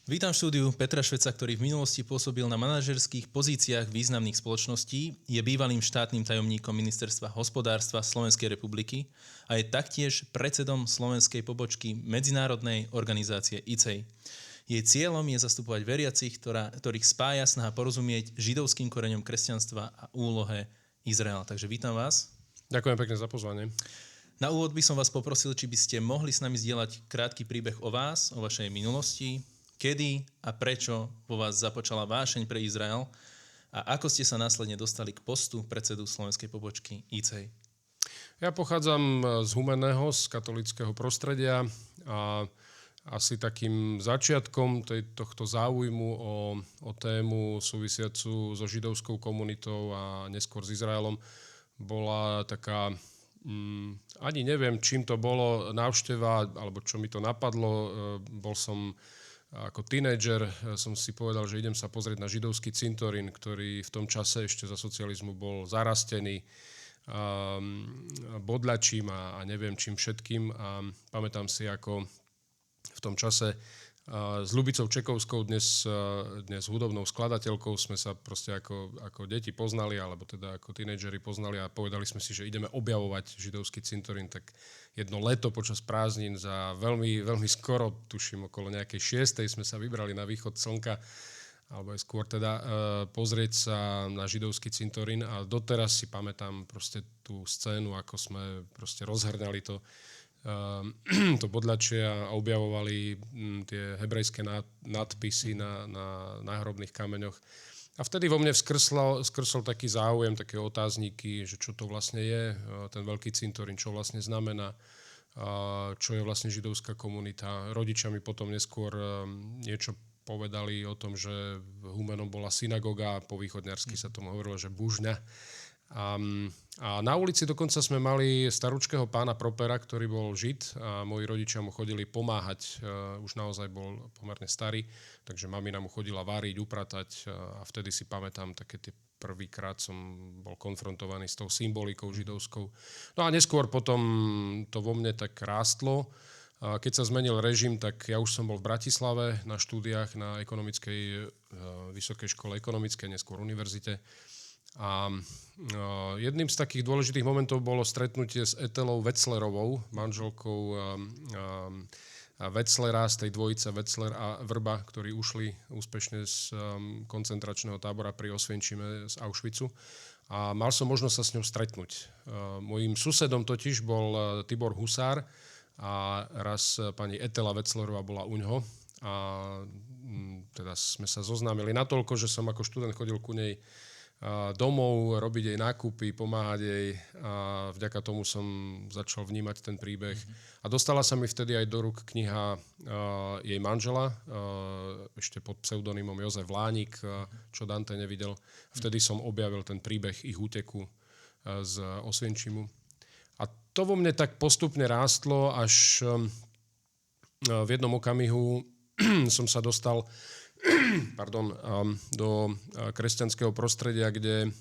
Vítam v štúdiu Petra Šveca, ktorý v minulosti pôsobil na manažerských pozíciách významných spoločností, je bývalým štátnym tajomníkom Ministerstva hospodárstva Slovenskej republiky a je taktiež predsedom slovenskej pobočky medzinárodnej organizácie ICEI. Jej cieľom je zastupovať veriacich, ktorých spája snaha porozumieť židovským koreňom kresťanstva a úlohe Izraela. Takže vítam vás. Ďakujem pekne za pozvanie. Na úvod by som vás poprosil, či by ste mohli s nami zdieľať krátky príbeh o vás, o vašej minulosti, kedy a prečo vo vás započala vášeň pre Izrael a ako ste sa následne dostali k postu predsedu slovenskej pobočky ICEI. Ja pochádzam z Humenného, z katolického prostredia a asi takým začiatkom tohto záujmu o tému súvisiacu so židovskou komunitou a neskôr s Izraelom bola taká, ani neviem, čím to bolo, návšteva, alebo čo mi to napadlo. Bol som ako tínedžer, som si povedal, že idem sa pozrieť na židovský cintorín, ktorý v tom čase ešte za socializmu bol zarastený bodľačím a neviem čím všetkým. A pamätám si, ako v tom čase s Ľubicou Čekovskou, dnes hudobnou skladateľkou, sme sa proste ako deti poznali, alebo teda ako tínedžeri poznali a povedali sme si, že ideme objavovať židovský cintorín. Tak jedno leto počas prázdnin za veľmi, veľmi skoro, tuším okolo nejakej 6. sme sa vybrali na východ slnka, alebo aj skôr teda pozrieť sa na židovský cintorín a doteraz si pamätám proste tú scénu, ako sme proste rozhrňali to bodľačie a objavovali tie hebrejské nadpisy na náhrobných kameňoch. A vtedy vo mne skrsol taký záujem, také otázniky, že čo to vlastne je, ten veľký cintorín, čo vlastne znamená, čo je vlastne židovská komunita. Rodičia mi potom neskôr niečo povedali o tom, že v Humennom bola synagóga, po východňarsky sa tomu hovorilo, že bužňa. A na ulici dokonca sme mali staručkého pána Propera, ktorý bol žid a moji rodičia mu chodili pomáhať. Už naozaj bol pomerne starý, takže mamina mu chodila váriť, upratať a vtedy si pamätám, také tie prvýkrát som bol konfrontovaný s tou symbolikou židovskou. No a neskôr potom to vo mne tak rástlo. Keď sa zmenil režim, tak ja už som bol v Bratislave na štúdiách na Vysokej škole ekonomickej, neskôr univerzite. A jedným z takých dôležitých momentov bolo stretnutie s Etelou Wetzlerovou, manželkou Wetzlera, z tej dvojice Wetzler a Vrba, ktorí ušli úspešne z koncentračného tábora pri Osvienčime z Auschwitzu. A mal som možnosť sa s ňou stretnúť. Mojím susedom totiž bol Tibor Husár a raz pani Etela Wetzlerová bola uňho. A teda sme sa zoznámili natoľko, že som ako študent chodil ku nej domov, robiť jej nákupy, pomáhať jej a vďaka tomu som začal vnímať ten príbeh. A dostala sa mi vtedy aj do rúk kniha jej manžela, ešte pod pseudonymom Jozef Lánik, čo Dante nevidel. Vtedy som objavil ten príbeh ich úteku z Osvienčimu. A to vo mne tak postupne rástlo, až v jednom okamihu som sa dostal do kresťanského prostredia, kde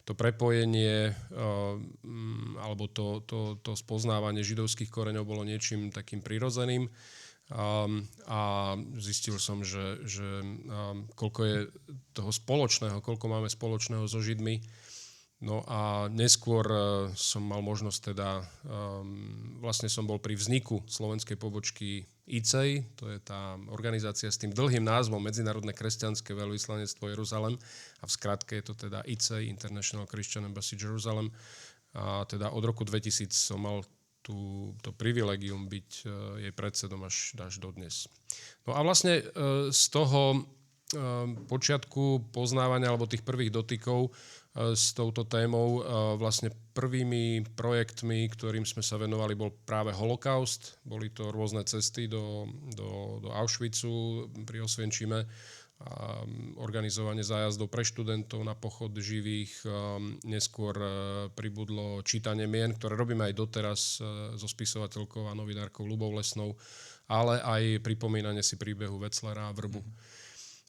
to prepojenie alebo to spoznávanie židovských koreňov bolo niečím takým prirodzeným. A zistil som, že koľko je toho spoločného, koľko máme spoločného so Židmi. No a neskôr som mal možnosť vlastne som bol pri vzniku slovenskej pobočky ICEI, to je tá organizácia s tým dlhým názvom Medzinárodné kresťanské veľvyslanectvo Jeruzalem a v skratke je to teda ICEI, International Christian Embassy Jerusalem. A teda od roku 2000 som mal to privilegium byť jej predsedom až dodnes. No a vlastne z toho počiatku poznávania alebo tých prvých dotykov s touto témou vlastne prvými projektmi, ktorým sme sa venovali, bol práve holokaust. Boli to rôzne cesty do Auschwitzu pri Osvienčime, organizovanie zájazdov pre študentov na pochod živých. Neskôr pribudlo čítanie mien, ktoré robíme aj doteraz so spisovateľkou a novinárkou Ľubou Lesnou, ale aj pripomínanie si príbehu Wetzlera a Vrbu.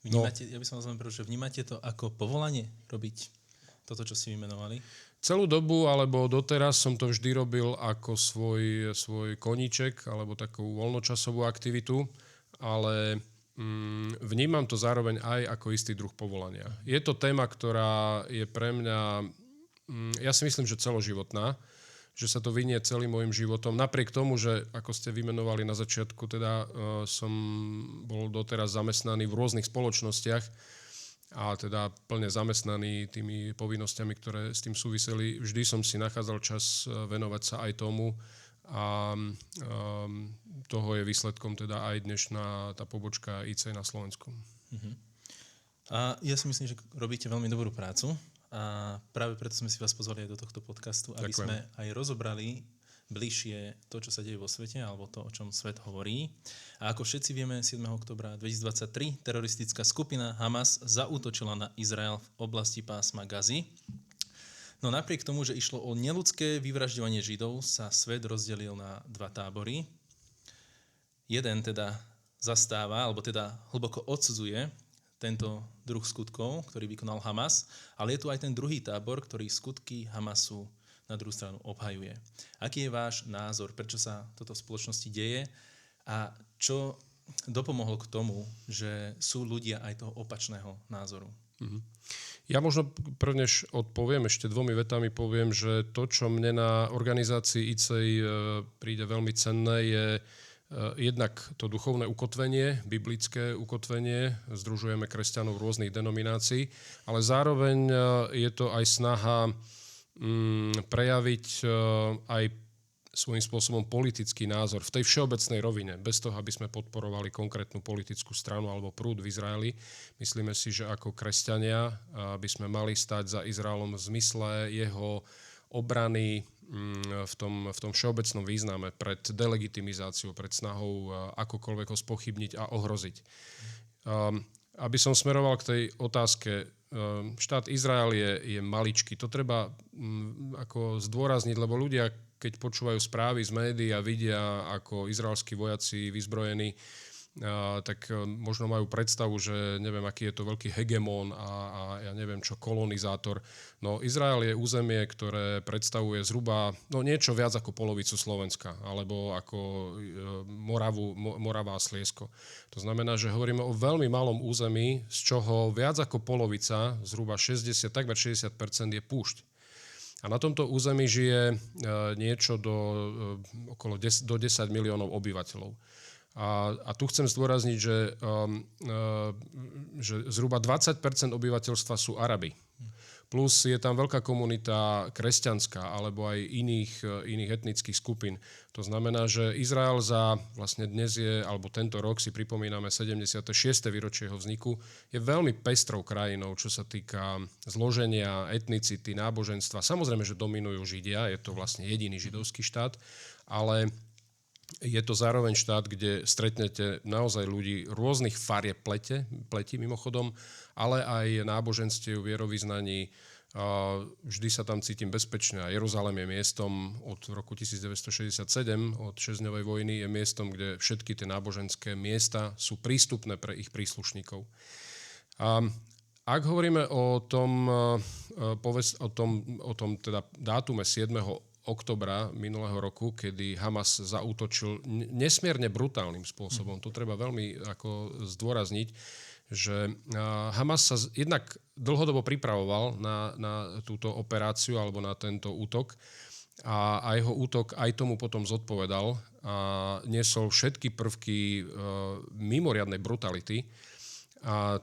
Ja by som vás že vnímate to ako povolanie robiť toto, čo ste vymenovali? Celú dobu, alebo doteraz som to vždy robil ako svoj koníček, alebo takú voľnočasovú aktivitu. ale vnímam to zároveň aj ako istý druh povolania. Je to téma, ktorá je pre mňa, ja si myslím, že celoživotná, že sa to vynie celým môjim životom. Napriek tomu, že ako ste vymenovali na začiatku, teda som bol doteraz zamestnaný v rôznych spoločnostiach a teda plne zamestnaný tými povinnosťami, ktoré s tým súviseli. Vždy som si nachádzal čas venovať sa aj tomu a toho je výsledkom teda aj dnešná tá pobočka IC na Slovensku. A ja si myslím, že robíte veľmi dobrú prácu. A práve preto sme si vás pozvali aj do tohto podcastu, aby Ďakujem. sme aj rozobrali bližšie to, čo sa deje vo svete, alebo to, o čom svet hovorí. A ako všetci vieme, 7. októbra 2023 teroristická skupina Hamas zaútočila na Izrael v oblasti pásma Gazy. No napriek tomu, že išlo o neľudské vyvražďovanie Židov, sa svet rozdelil na dva tábory. Jeden teda zastáva, alebo teda hlboko odsudzuje tento druh skutkov, ktorý vykonal Hamas, ale je tu aj ten druhý tábor, ktorý skutky Hamasu na druhú stranu obhajuje. Aký je váš názor, prečo sa toto v spoločnosti deje a čo dopomohlo k tomu, že sú ľudia aj toho opačného názoru? Ja možno prvnež odpoviem, ešte 2 vetami poviem, že to, čo mne na organizácii ICEI príde veľmi cenné, je jednak to duchovné ukotvenie, biblické ukotvenie, združujeme kresťanov rôznych denominácií, ale zároveň je to aj snaha prejaviť aj svojím spôsobom politický názor v tej všeobecnej rovine, bez toho, aby sme podporovali konkrétnu politickú stranu alebo prúd v Izraeli. Myslíme si, že ako kresťania by sme mali stať za Izraelom v zmysle jeho obrany v tom všeobecnom význame pred delegitimizáciou, pred snahou akokoľvek ho spochybniť a ohroziť. Aby som smeroval k tej otázke, štát Izrael je maličký. To treba ako zdôrazniť, lebo ľudia, keď počúvajú správy z médií a vidia, ako izraelskí vojaci vyzbrojení, tak možno majú predstavu, že neviem, aký je to veľký hegemón a ja neviem čo, kolonizátor. No Izrael je územie, ktoré predstavuje zhruba niečo viac ako polovicu Slovenska, alebo ako Morava a Sliesko. To znamená, že hovoríme o veľmi malom území, z čoho viac ako polovica, zhruba takmer 60% je púšť. A na tomto území žije niečo do 10 miliónov obyvateľov. A tu chcem zdôrazniť, že zhruba 20% obyvateľstva sú Arabi. Plus je tam veľká komunita kresťanská alebo aj iných etnických skupín. To znamená, že Izrael vlastne dnes alebo tento rok si pripomíname 76. výročie jeho vzniku, je veľmi pestrou krajinou, čo sa týka zloženia, etnicity, náboženstva. Samozrejme, že dominujú Židia, je to vlastne jediný židovský štát, ale je to zároveň štát, kde stretnete naozaj ľudí rôznych farieb pleti mimochodom, ale aj náboženstiev, vierovyznaní. Vždy sa tam cítim bezpečne a Jeruzalém je miestom od roku 1967, od 6-dňovej vojny, je miestom, kde všetky tie náboženské miesta sú prístupné pre ich príslušníkov. Ak hovoríme o tom teda dátume 7. oktobra minulého roku, kedy Hamas zaútočil nesmierne brutálnym spôsobom. To treba veľmi ako zdôrazniť, že Hamas sa jednak dlhodobo pripravoval na túto operáciu alebo na tento útok a jeho útok aj tomu potom zodpovedal a niesol všetky prvky mimoriadnej brutality a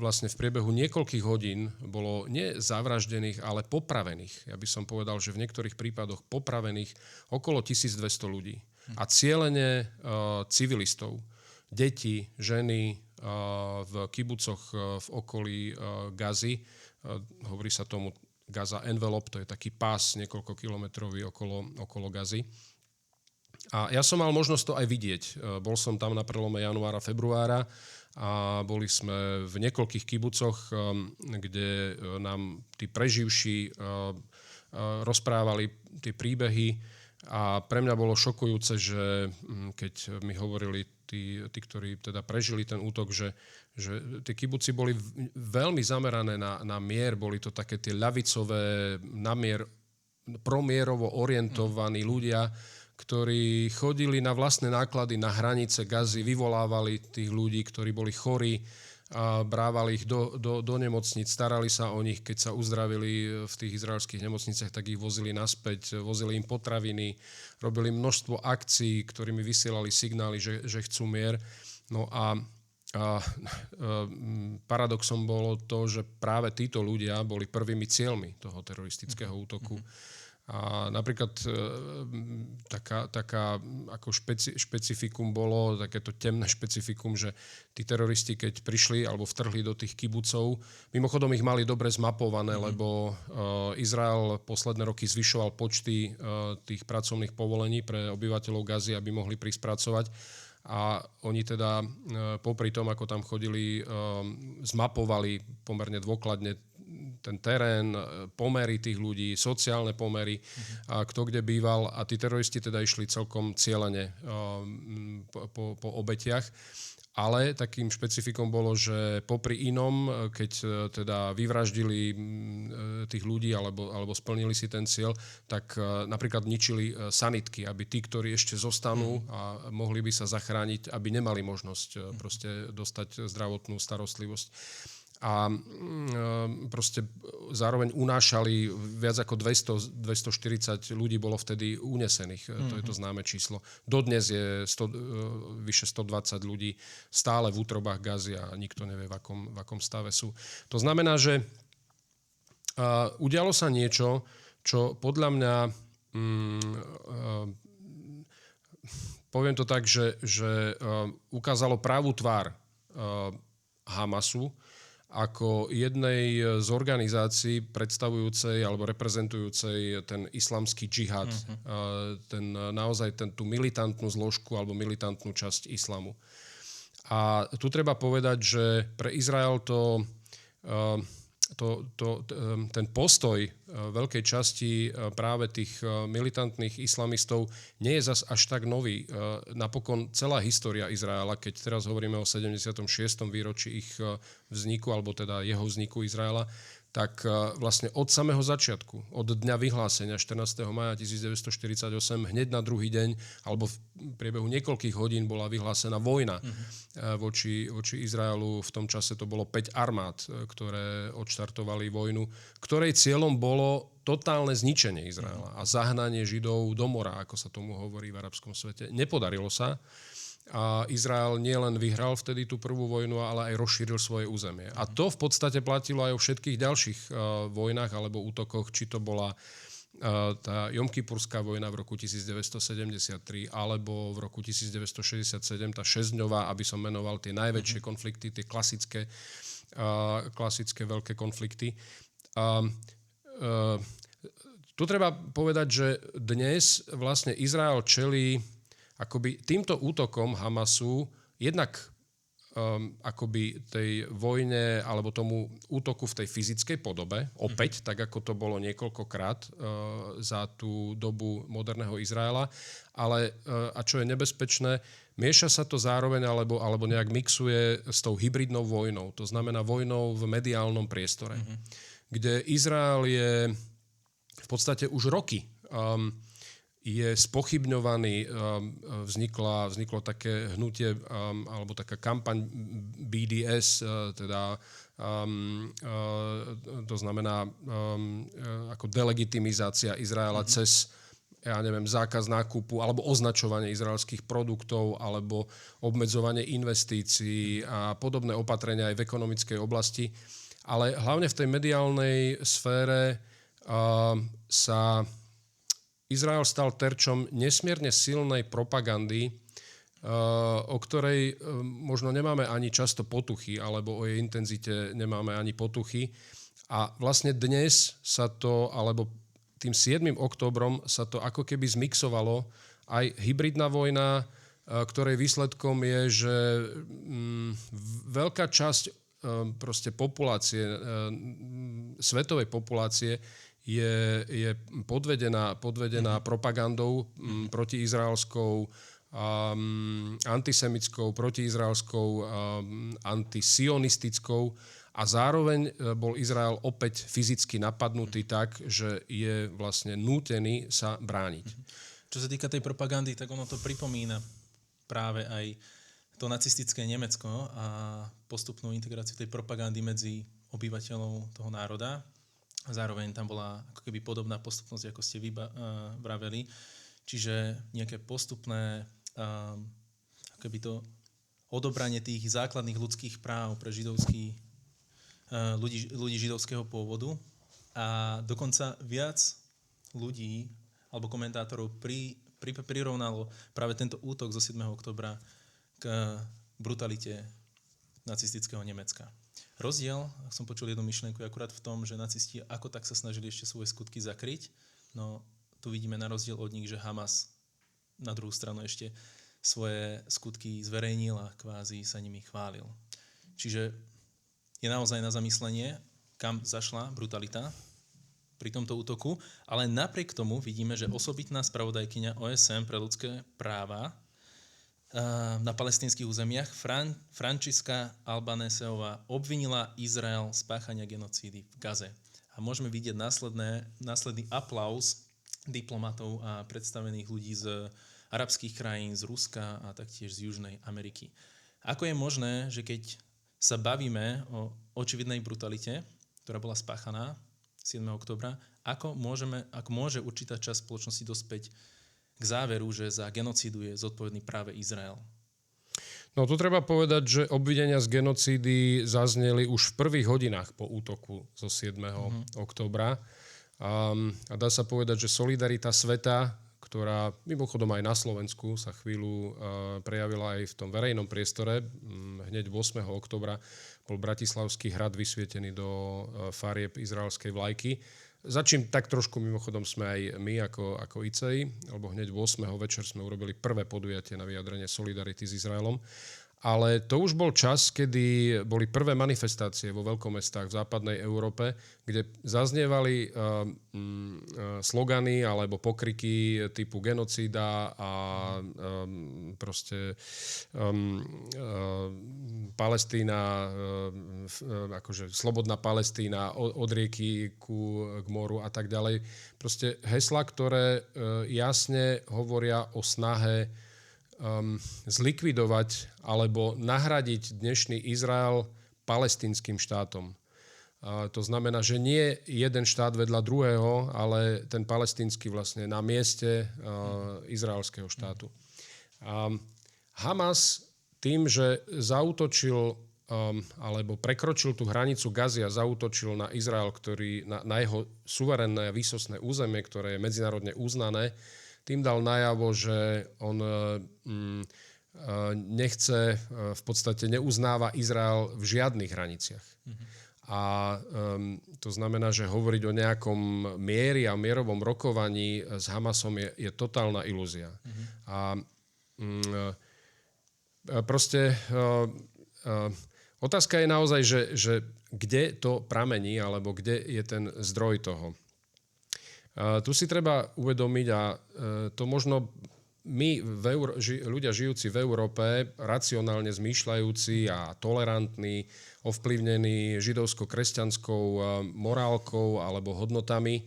vlastne v priebehu niekoľkých hodín bolo nie zavraždených, ale popravených. Ja by som povedal, že v niektorých prípadoch popravených okolo 1200 ľudí. A cielene civilistov, deti, ženy v kibucoch v okolí Gazy. Hovorí sa tomu Gaza envelope, to je taký pás niekoľko kilometrový okolo Gazy. A ja som mal možnosť to aj vidieť. Bol som tam na prelome januára, februára a boli sme v niekoľkých kibucoch, kde nám tí preživší rozprávali tie príbehy a pre mňa bolo šokujúce, že keď mi hovorili tí, ktorí teda prežili ten útok, že tie kibuci boli veľmi zamerané na mier, boli to také tie ľavicové, na mier, promierovo orientovaní ľudia, ktorí chodili na vlastné náklady na hranice Gazy, vyvolávali tých ľudí, ktorí boli chorí, a brávali ich do nemocníc, starali sa o nich, keď sa uzdravili v tých izraelských nemocniciach, tak ich vozili naspäť, vozili im potraviny, robili množstvo akcií, ktorými vysielali signály, že chcú mier. No a paradoxom bolo to, že práve títo ľudia boli prvými cieľmi toho teroristického útoku. A napríklad taká ako špecifikum bolo, takéto temné špecifikum, že tí teroristi, keď prišli alebo vtrhli do tých kibucov, mimochodom ich mali dobre zmapované, lebo Izrael posledné roky zvyšoval počty tých pracovných povolení pre obyvateľov Gazy, aby mohli prísť pracovať. A oni teda popri tom, ako tam chodili, zmapovali pomerne dôkladne ten terén, pomery tých ľudí, sociálne pomery, a kto kde býval. A tí teroristi teda išli celkom cieľene po obetiach. Ale takým špecifikom bolo, že popri inom, keď teda vyvraždili tých ľudí alebo splnili si ten cieľ, tak napríklad ničili sanitky, aby tí, ktorí ešte zostanú a mohli by sa zachrániť, aby nemali možnosť proste dostať zdravotnú starostlivosť. A proste zároveň unášali viac ako 240 ľudí bolo vtedy unesených. To je to známe číslo. Dodnes je vyše 120 ľudí stále v útrobách Gazy a nikto nevie, v akom stave sú. To znamená, že udialo sa niečo, čo podľa mňa poviem to tak, že ukázalo pravú tvár Hamasu ako jednej z organizácií predstavujúcej alebo reprezentujúcej ten islamský džihad, tú militantnú zložku alebo militantnú časť islamu. A tu treba povedať, že pre Izrael ten postoj veľkej časti práve tých militantných islamistov nie je zas až tak nový. Napokon celá história Izraela, keď teraz hovoríme o 76. výročí ich vzniku, alebo teda jeho vzniku Izraela, tak vlastne od samého začiatku, od dňa vyhlásenia 14. maja 1948, hneď na druhý deň, alebo v priebehu niekoľkých hodín bola vyhlásená vojna voči Izraelu. V tom čase to bolo 5 armád, ktoré odštartovali vojnu, ktorej cieľom bolo totálne zničenie Izraela a zahnanie Židov do mora, ako sa tomu hovorí v arabskom svete. Nepodarilo sa. A Izrael nielen vyhral vtedy tú prvú vojnu, ale aj rozšíril svoje územie. A to v podstate platilo aj o všetkých ďalších vojnách alebo útokoch, či to bola tá Jomkipurská vojna v roku 1973 alebo v roku 1967 tá šesťdňová, aby som menoval tie najväčšie konflikty, tie klasické veľké konflikty. Tu treba povedať, že dnes vlastne Izrael čelí akoby týmto útokom Hamasu jednak akoby tej vojne alebo tomu útoku v tej fyzickej podobe, opäť, tak ako to bolo niekoľkokrát za tú dobu moderného Izraela, ale a čo je nebezpečné, mieša sa to zároveň alebo nejak mixuje s tou hybridnou vojnou, to znamená vojnou v mediálnom priestore, kde Izrael je v podstate už roky je spochybňovaný, vzniklo také hnutie alebo taká kampaň BDS, teda to znamená ako delegitimizácia Izraela cez zákaz nákupu alebo označovanie izraelských produktov alebo obmedzovanie investícií a podobné opatrenia aj v ekonomickej oblasti. Ale hlavne v tej mediálnej sfére sa Izrael stal terčom nesmierne silnej propagandy, o ktorej možno nemáme ani často potuchy, alebo o jej intenzite nemáme ani potuchy. A vlastne dnes sa to, alebo tým 7. októbrom sa to ako keby zmixovalo aj hybridná vojna, ktorej výsledkom je, že veľká časť proste populácie, svetovej populácie je podvedená propagandou protiizraelskou, antisemitskou, protiizraelskou, antisionistickou a zároveň bol Izrael opäť fyzicky napadnutý tak, že je vlastne nútený sa brániť. Čo sa týka tej propagandy, tak ono to pripomína práve aj to nacistické Nemecko a postupnú integráciu tej propagandy medzi obyvateľov toho národa. A zároveň tam bola ako keby podobná postupnosť, ako ste vraveli. Čiže nejaké postupné ako keby to odobranie tých základných ľudských práv pre ľudí židovského pôvodu. A dokonca viac ľudí alebo komentátorov prirovnalo práve tento útok zo 7. októbra k brutalite nacistického Nemecka. Rozdiel, ak som počul jednu myšlienku, je akurát v tom, že nacisti ako tak sa snažili ešte svoje skutky zakryť, no tu vidíme na rozdiel od nich, že Hamas na druhú stranu ešte svoje skutky zverejnil a kvázi sa nimi chválil. Čiže je naozaj na zamyslenie, kam zašla brutalita pri tomto útoku, ale napriek tomu vidíme, že osobitná spravodajkyňa OSN pre ľudské práva na palestínskych územiach Františka Albaneseová obvinila Izrael z páchania genocídy v Gaze. A môžeme vidieť následný aplauz diplomatov a predstavených ľudí z arabských krajín, z Ruska a taktiež z Južnej Ameriky. Ako je možné, že keď sa bavíme o očividnej brutalite, ktorá bola spáchaná 7. októbra, ako môže určitá časť spoločnosti dospieť k záveru, že za genocídu je zodpovedný práve Izrael? No tu treba povedať, že obvinenia z genocídy zazneli už v prvých hodinách po útoku zo 7. októbra. A dá sa povedať, že solidarita sveta, ktorá mimochodom aj na Slovensku sa chvíľu prejavila aj v tom verejnom priestore, hneď 8. októbra bol Bratislavský hrad vysvietený do farieb izraelskej vlajky. Za čím tak trošku mimochodom sme aj my ako ICEI, lebo hneď 8. večer sme urobili prvé podujatie na vyjadrenie solidarity s Izraelom. Ale to už bol čas, kedy boli prvé manifestácie vo veľkomestách v západnej Európe, kde zaznievali slogany alebo pokriky typu genocída a Palestína, akože slobodná Palestína od rieky k moru a tak ďalej. Proste heslá, ktoré jasne hovoria o snahe zlikvidovať alebo nahradiť dnešný Izrael palestínskym štátom. To znamená, že nie jeden štát vedľa druhého, ale ten palestínsky vlastne na mieste izraelského štátu. Hamas tým, že zaútočil alebo prekročil tú hranicu Gazy a zaútočil na Izrael, ktorý na jeho suverénne a výsostné územie, ktoré je medzinárodne uznané, tým dal najavo, že on nechce, v podstate neuznáva Izrael v žiadnych hraniciach. A to znamená, že hovoriť o nejakom mieri a mierovom rokovaní s Hamasom je totálna ilúzia. A proste otázka je naozaj, že kde to pramení, alebo kde je ten zdroj toho. Tu si treba uvedomiť, a to možno my, ľudia žijúci v Európe, racionálne zmýšľajúci a tolerantní, ovplyvnení židovsko-kresťanskou morálkou alebo hodnotami,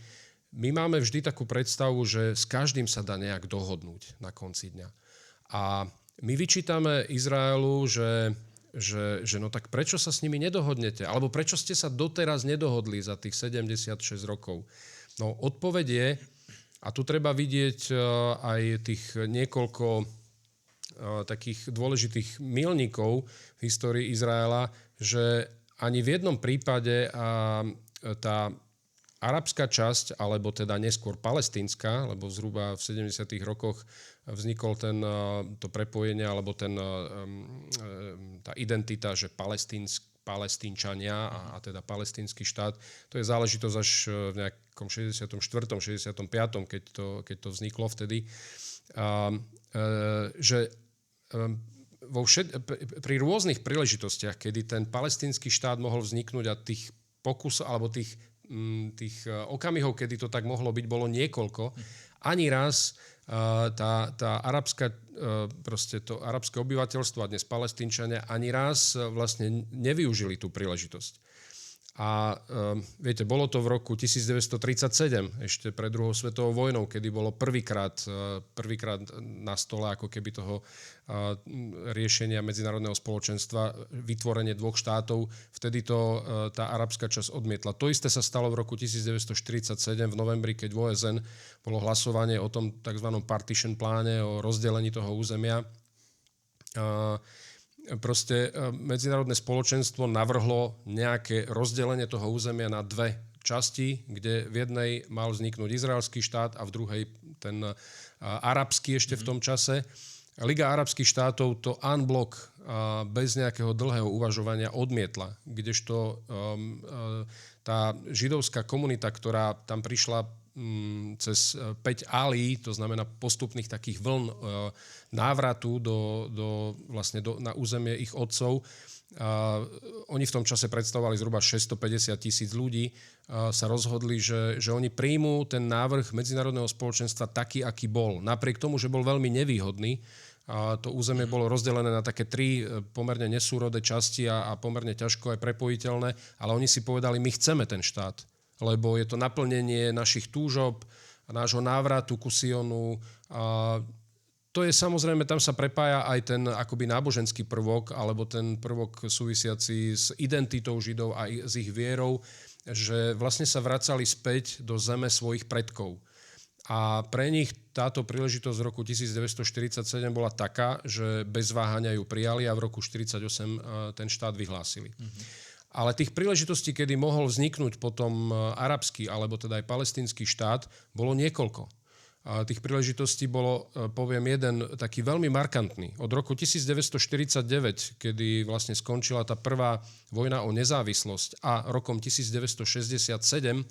my máme vždy takú predstavu, že s každým sa dá nejak dohodnúť na konci dňa. A my vyčítame Izraelu, že no tak prečo sa s nimi nedohodnete? Alebo prečo ste sa doteraz nedohodli za tých 76 rokov? No odpoveď je, a tu treba vidieť aj tých niekoľko takých dôležitých milníkov v histórii Izraela, že ani v jednom prípade tá arabská časť, alebo teda neskôr palestínska, lebo zhruba v 70. rokoch vznikol to prepojenie, alebo tá identita, že Palestínčania a teda palestínsky štát. To je záležitosť až v nejakom 64., 65., keď to vzniklo vtedy. Že pri rôznych príležitostiach, kedy ten palestínsky štát mohol vzniknúť a tých pokusov, alebo tých okamihov, kedy to tak mohlo byť, bolo niekoľko, ani raz tá arabská, proste to arabské obyvateľstvo a dnes Palestínčania ani raz vlastne nevyužili tú príležitosť. A viete, bolo to v roku 1937, ešte pred druhou svetovou vojnou, kedy bolo prvýkrát na stole ako keby toho riešenia medzinárodného spoločenstva vytvorenie dvoch štátov. Vtedy to tá arabská časť odmietla. To isté sa stalo v roku 1947 v novembri, keď v OSN bolo hlasovanie o tom tzv. Partition pláne, o rozdelení toho územia. Proste medzinárodné spoločenstvo navrhlo nejaké rozdelenie toho územia na dve časti, kde v jednej mal vzniknúť izraelský štát a v druhej ten arabský ešte v tom čase. Liga arabských štátov to en bloc bez nejakého dlhého uvažovania odmietla, kdežto tá židovská komunita, ktorá tam prišla cez 5 álí, to znamená postupných takých vln návratu na územie ich otcov. Oni v tom čase predstavovali zhruba 650,000 ľudí. Sa rozhodli, že oni príjmú ten návrh medzinárodného spoločenstva taký, aký bol. Napriek tomu, že bol veľmi nevýhodný, to územie bolo rozdelené na také 3 pomerne nesúrodé časti a pomerne ťažko aj prepojiteľné, ale oni si povedali, my chceme ten štát, lebo je to naplnenie našich túžob, nášho návratu ku Sionu. To je samozrejme, tam sa prepája aj ten akoby náboženský prvok, alebo ten prvok súvisiaci s identitou Židov a s ich vierou, že vlastne sa vracali späť do zeme svojich predkov. A pre nich táto príležitosť v roku 1947 bola taká, že bez váhania ju prijali a v roku 1948 ten štát vyhlásili. Ale tých príležitostí, kedy mohol vzniknúť potom arabský alebo teda aj palestínsky štát, bolo niekoľko. A tých príležitostí bolo, poviem, jeden taký veľmi markantný. Od roku 1949, kedy vlastne skončila tá prvá vojna o nezávislosť a rokom 1967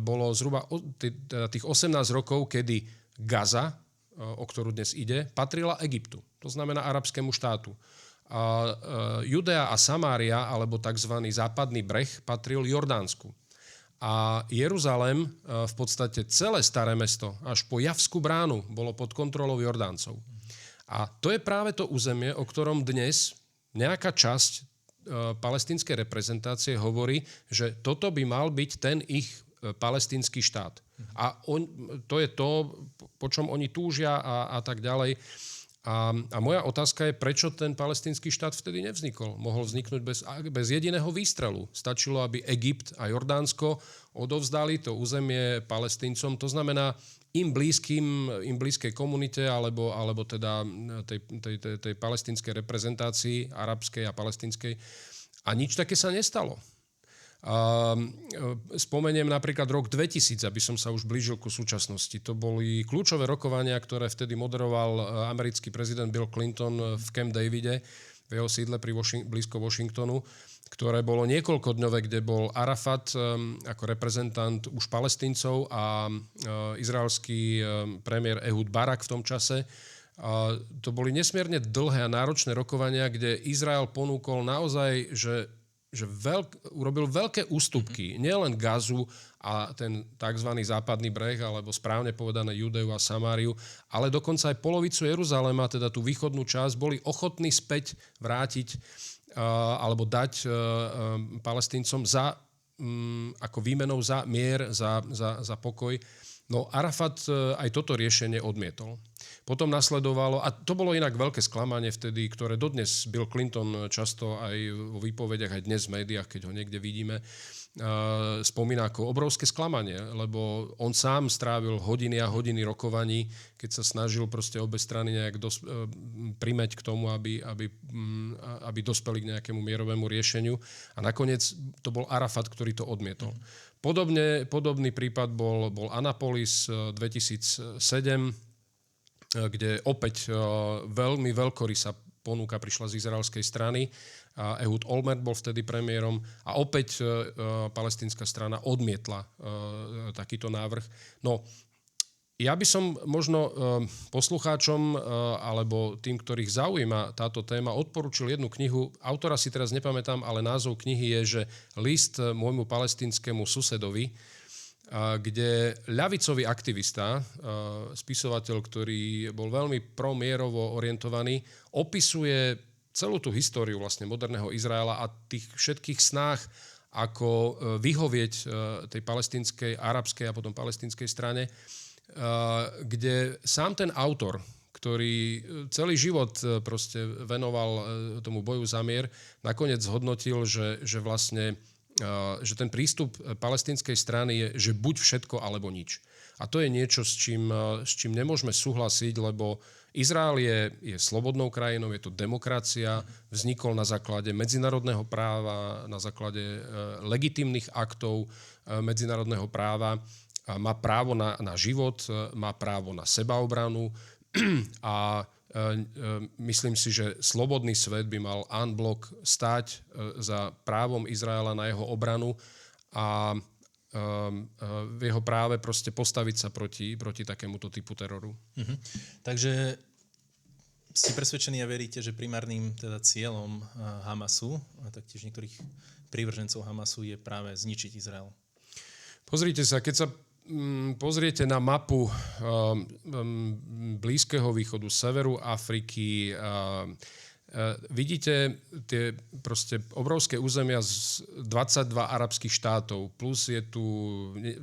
bolo zhruba tých 18 rokov, kedy Gaza, o ktorú dnes ide, patrila Egyptu. To znamená arabskému štátu. A Judea a Samária, alebo tzv. Západný breh, patril Jordánsku. A Jeruzalém, v podstate celé staré mesto, až po Javskú bránu, bolo pod kontrolou Jordáncov. A to je práve to územie, o ktorom dnes nejaká časť palestínskej reprezentácie hovorí, že toto by mal byť ten ich palestínsky štát. A to je to, po čom oni túžia a tak ďalej. A moja otázka je, prečo ten palestínsky štát vtedy nevznikol? Mohol vzniknúť bez jediného výstrelu. Stačilo, aby Egypt a Jordánsko odovzdali to územie Palestíncom. To znamená im blízkej komunite alebo teda tej palestínskej reprezentácii, arabskej a palestínskej. A nič také sa nestalo. Spomeniem napríklad rok 2000, aby som sa už blížil ku súčasnosti. To boli kľúčové rokovania, ktoré vtedy moderoval americký prezident Bill Clinton v Camp Davide, v jeho sídle blízko Washingtonu, ktoré bolo niekoľkodňové, kde bol Arafat ako reprezentant už Palestíncov a izraelský premiér Ehud Barak v tom čase. To boli nesmierne dlhé a náročné rokovania, kde Izrael ponúkol naozaj, že urobil veľké ústupky, nielen Gazu a ten tzv. Západný breh, alebo správne povedané Judeu a Samáriu, ale dokonca aj polovicu Jeruzalema, teda tú východnú časť, boli ochotní späť vrátiť alebo dať Palestíncom ako výmenou za mier, za pokoj. No Arafat aj toto riešenie odmietol. Potom nasledovalo, a to bolo inak veľké sklamanie vtedy, ktoré dodnes Bill Clinton často aj vo výpovediach, aj dnes v médiách, keď ho niekde vidíme, spomína ako obrovské sklamanie, lebo on sám strávil hodiny a hodiny rokovaní, keď sa snažil proste obe strany nejak primäť k tomu, aby dospeli k nejakému mierovému riešeniu. A nakoniec to bol Arafat, ktorý to odmietol. Podobný prípad bol Annapolis 2007, kde opäť veľmi veľkorysá ponuka prišla z izraelskej strany. Ehud Olmert bol vtedy premiérom a opäť palestínska strana odmietla takýto návrh. No, ja by som možno poslucháčom alebo tým, ktorých zaujíma táto téma, odporúčil jednu knihu. Autora si teraz nepamätám, ale názov knihy je, že List môjmu palestínskemu susedovi, kde ľavicový aktivista, spisovateľ, ktorý bol veľmi promierovo orientovaný, opisuje celú tú históriu vlastne moderného Izraela a tých všetkých snách, ako vyhovieť tej palestínskej, arabskej a potom palestínskej strane, kde sám ten autor, ktorý celý život proste venoval tomu boju za mier, nakoniec zhodnotil, že vlastne že ten prístup palestínskej strany je, že buď všetko, alebo nič. A to je niečo, s čím nemôžeme súhlasiť, lebo Izrael je slobodnou krajinou, je to demokracia, vznikol na základe medzinárodného práva, na základe legitímnych aktov medzinárodného práva, má právo na život, má právo na sebaobranu a myslím si, že slobodný svet by mal en bloc stáť za právom Izraela na jeho obranu a v jeho práve proste postaviť sa proti takémuto typu teroru. Takže ste presvedčení a veríte, že primárnym teda cieľom Hamasu a taktiež niektorých prívržencov Hamasu je práve zničiť Izrael? Pozrite sa, keď sa pozriete na mapu Blízkeho východu, severu Afriky, vidíte tie proste obrovské územia z 22 arabských štátov, plus je tu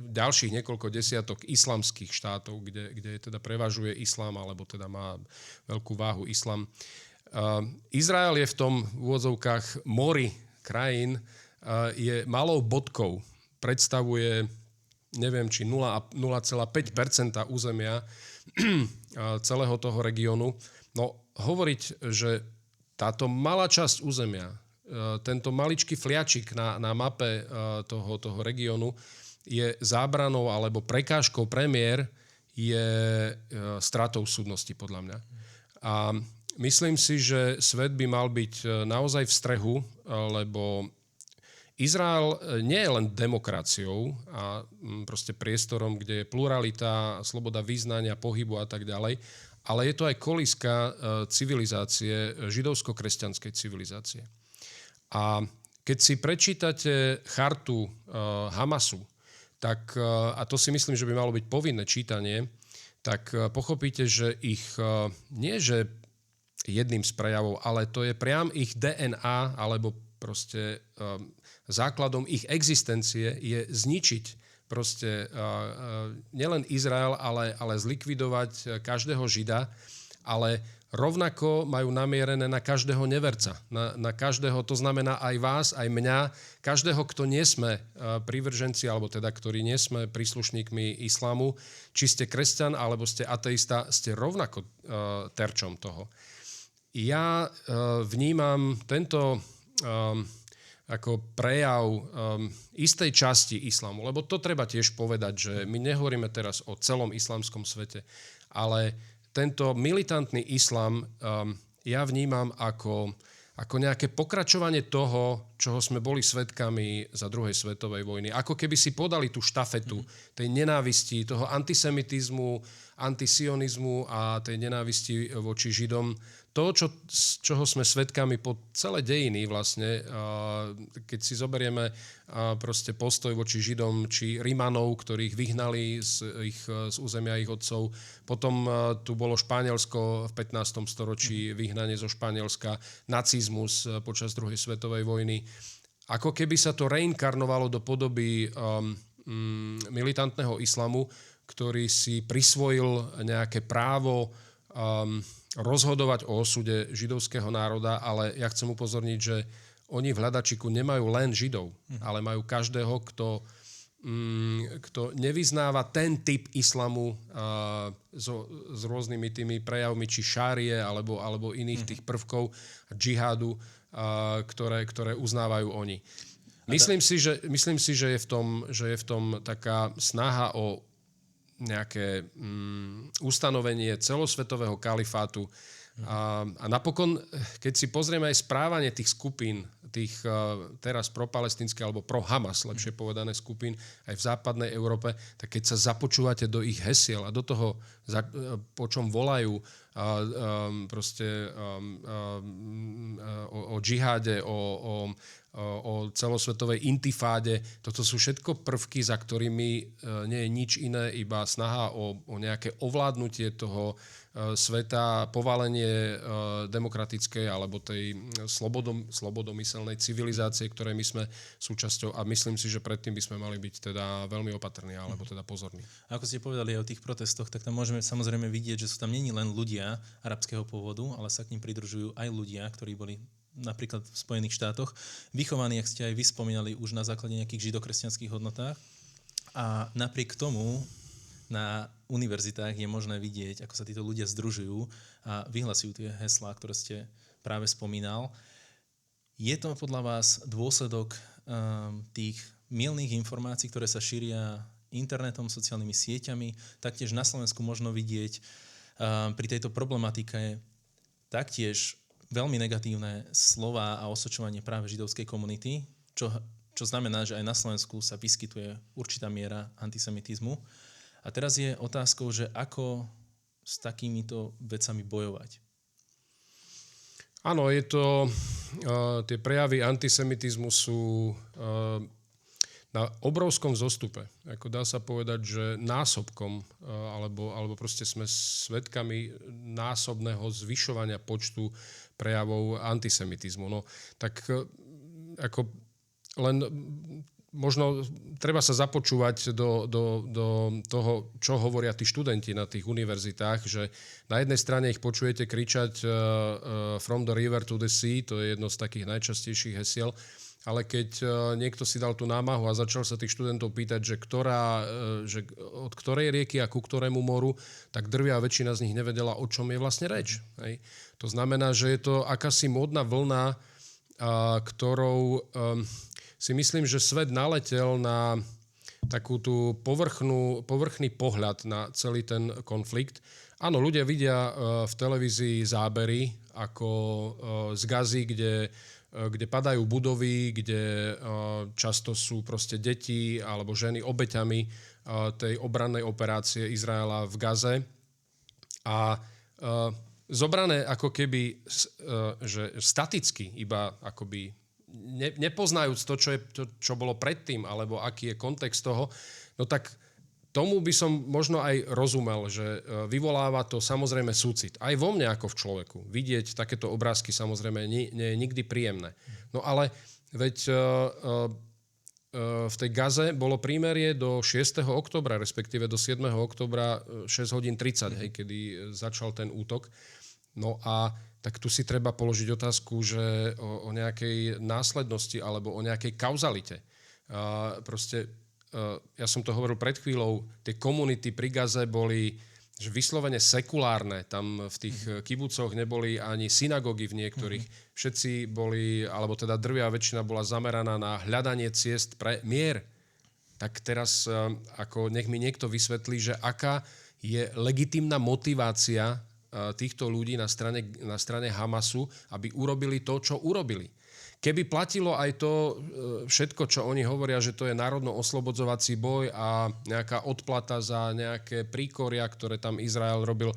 ďalších niekoľko desiatok islamských štátov, kde teda prevažuje islám, alebo teda má veľkú váhu islám. Izrael je v tom v úvodzovkách mori krajín, je malou bodkou, predstavuje neviem, či 0,5% územia celého toho regiónu. No, hovoriť, že táto malá časť územia, tento maličký fliačik na mape toho regiónu je zábranou alebo prekážkou pre mier, je stratou súdnosti, podľa mňa. A myslím si, že svet by mal byť naozaj v strehu, lebo Izrael nie je len demokraciou a proste priestorom, kde je pluralita, sloboda vyznania, pohybu a tak ďalej, ale je to aj kolíska civilizácie, židovsko-kresťanskej civilizácie. A keď si prečítate chartu Hamasu, tak, a to si myslím, že by malo byť povinné čítanie, tak pochopíte, že ich nie že jedným z prejavov, ale to je priam ich DNA, alebo proste základom ich existencie je zničiť proste nielen Izrael, ale zlikvidovať každého Žida, ale rovnako majú namierené na každého neverca, na každého, to znamená aj vás, aj mňa, každého, kto nie sme prívrženci, alebo teda, ktorí nie sme príslušníkmi islámu, či ste kresťan, alebo ste ateista, ste rovnako terčom toho. Ja vnímam tento ako prejav istej časti islamu, lebo to treba tiež povedať, že my nehovoríme teraz o celom islamskom svete, ale tento militantný islam ja vnímam ako nejaké pokračovanie toho, čoho sme boli svedkami za druhej svetovej vojny. Ako keby si podali tú štafetu tej nenávisti, toho antisemitizmu, antisionizmu a tej nenávisti voči Židom. To, čoho sme svedkami po celé dejiny vlastne, keď si zoberieme proste postoj voči Židom či Rimanov, ktorých vyhnali z územia ich otcov. Potom tu bolo Španielsko v 15. storočí, vyhnanie zo Španielska, nacizmus počas druhej svetovej vojny. Ako keby sa to reinkarnovalo do podoby militantného islamu, ktorý si prisvojil nejaké právo rozhodovať o osude židovského národa, ale ja chcem upozorniť, že oni v hľadačiku nemajú len Židov, ale majú každého, kto nevyznáva ten typ islamu s rôznymi tými prejavmi, či šárie, alebo iných tých prvkov džihádu, ktoré uznávajú oni. Myslím si, že je v tom taká snaha o nejaké ustanovenie celosvetového kalifátu. A napokon, keď si pozrieme aj správanie tých skupín, tých teraz pro-palestinských alebo pro-Hamas, lepšie povedané skupín, aj v západnej Európe, tak keď sa započúvate do ich hesiel a do toho, po čom volajú o o džiháde, o celosvetovej intifáde. Toto sú všetko prvky, za ktorými nie je nič iné, iba snaha o nejaké ovládnutie toho sveta, povalenie demokratickej alebo tej slobodomyselnej civilizácie, ktorej my sme súčasťou, a myslím si, že predtým by sme mali byť teda veľmi opatrní alebo teda pozorní. Ako ste povedali aj o tých protestoch, tak tam môžeme samozrejme vidieť, že sú tam nie len ľudia arabského pôvodu, ale sa k ním pridružujú aj ľudia, ktorí boli napríklad v Spojených štátoch vychovaní, ak ste aj vy spomínali, už na základe nejakých židokresťanských hodnotách. A napriek tomu na univerzitách je možné vidieť, ako sa títo ľudia združujú a vyhlasujú tie heslá, ktoré ste práve spomínal. Je to podľa vás dôsledok tých mylných informácií, ktoré sa šíria internetom, sociálnymi sieťami? Taktiež na Slovensku možno vidieť pri tejto problematike taktiež veľmi negatívne slová a osočovanie práve židovskej komunity, čo znamená, že aj na Slovensku sa vyskytuje určitá miera antisemitizmu. A teraz je otázkou, že ako s takýmito vecami bojovať. Áno, tie prejavy antisemitizmu sú na obrovskom vzostupe. Ako dá sa povedať, že násobkom, alebo proste sme svedkami násobného zvyšovania počtu prejavov antisemitizmu. No, tak ako len možno treba sa započúvať do toho, čo hovoria tí študenti na tých univerzitách, že na jednej strane ich počujete kričať from the river to the sea, to je jedno z takých najčastejších hesiel, ale keď niekto si dal tú námahu a začal sa tých študentov pýtať, že od ktorej rieky a ku ktorému moru, tak drvia väčšina z nich nevedela, o čom je vlastne reč. Hej. To znamená, že je to akási módna vlna, ktorou si myslím, že svet naletel na takú tú povrchný pohľad na celý ten konflikt. Áno, ľudia vidia v televízii zábery ako z Gazy, kde padajú budovy, kde často sú proste deti alebo ženy obeťami tej obrannej operácie Izraela v Gaze. A zobrané ako keby, že staticky, iba akoby nepoznajúc to, čo bolo predtým, alebo aký je kontext toho, no tak tomu by som možno aj rozumel, že vyvoláva to samozrejme súcit. Aj vo mne ako v človeku. Vidieť takéto obrázky samozrejme nie je nikdy príjemné. No ale veď v tej Gaze bolo prímerie do 6. októbra, respektíve do 7. októbra 6 hodín 30, kedy začal ten útok. No a tak tu si treba položiť otázku, že o nejakej následnosti alebo o nejakej kauzalite. Ja som to hovoril pred chvíľou, tie komunity pri Gaze boli že vyslovene sekulárne. Tam v tých kibucoch neboli ani synagógy v niektorých. Všetci boli, alebo teda drvia väčšina bola zameraná na hľadanie ciest pre mier. Tak teraz ako nech mi niekto vysvetlí, že aká je legitímna motivácia týchto ľudí na strane Hamasu, aby urobili to, čo urobili. Keby platilo aj to všetko, čo oni hovoria, že to je národno-oslobodzovací boj a nejaká odplata za nejaké príkoria, ktoré tam Izrael robil,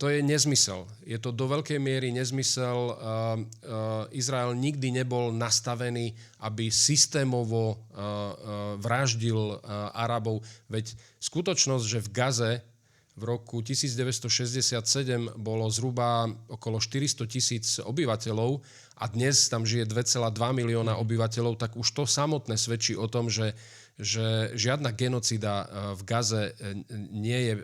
to je nezmysel. Je to do veľkej miery nezmysel. Izrael nikdy nebol nastavený, aby systémovo vraždil Arabov. Veď skutočnosť, že v Gaze v roku 1967 bolo zhruba okolo 400,000 obyvateľov a dnes tam žije 2,2 milióna obyvateľov, tak už to samotné svedčí o tom, že žiadna genocida v Gaze nie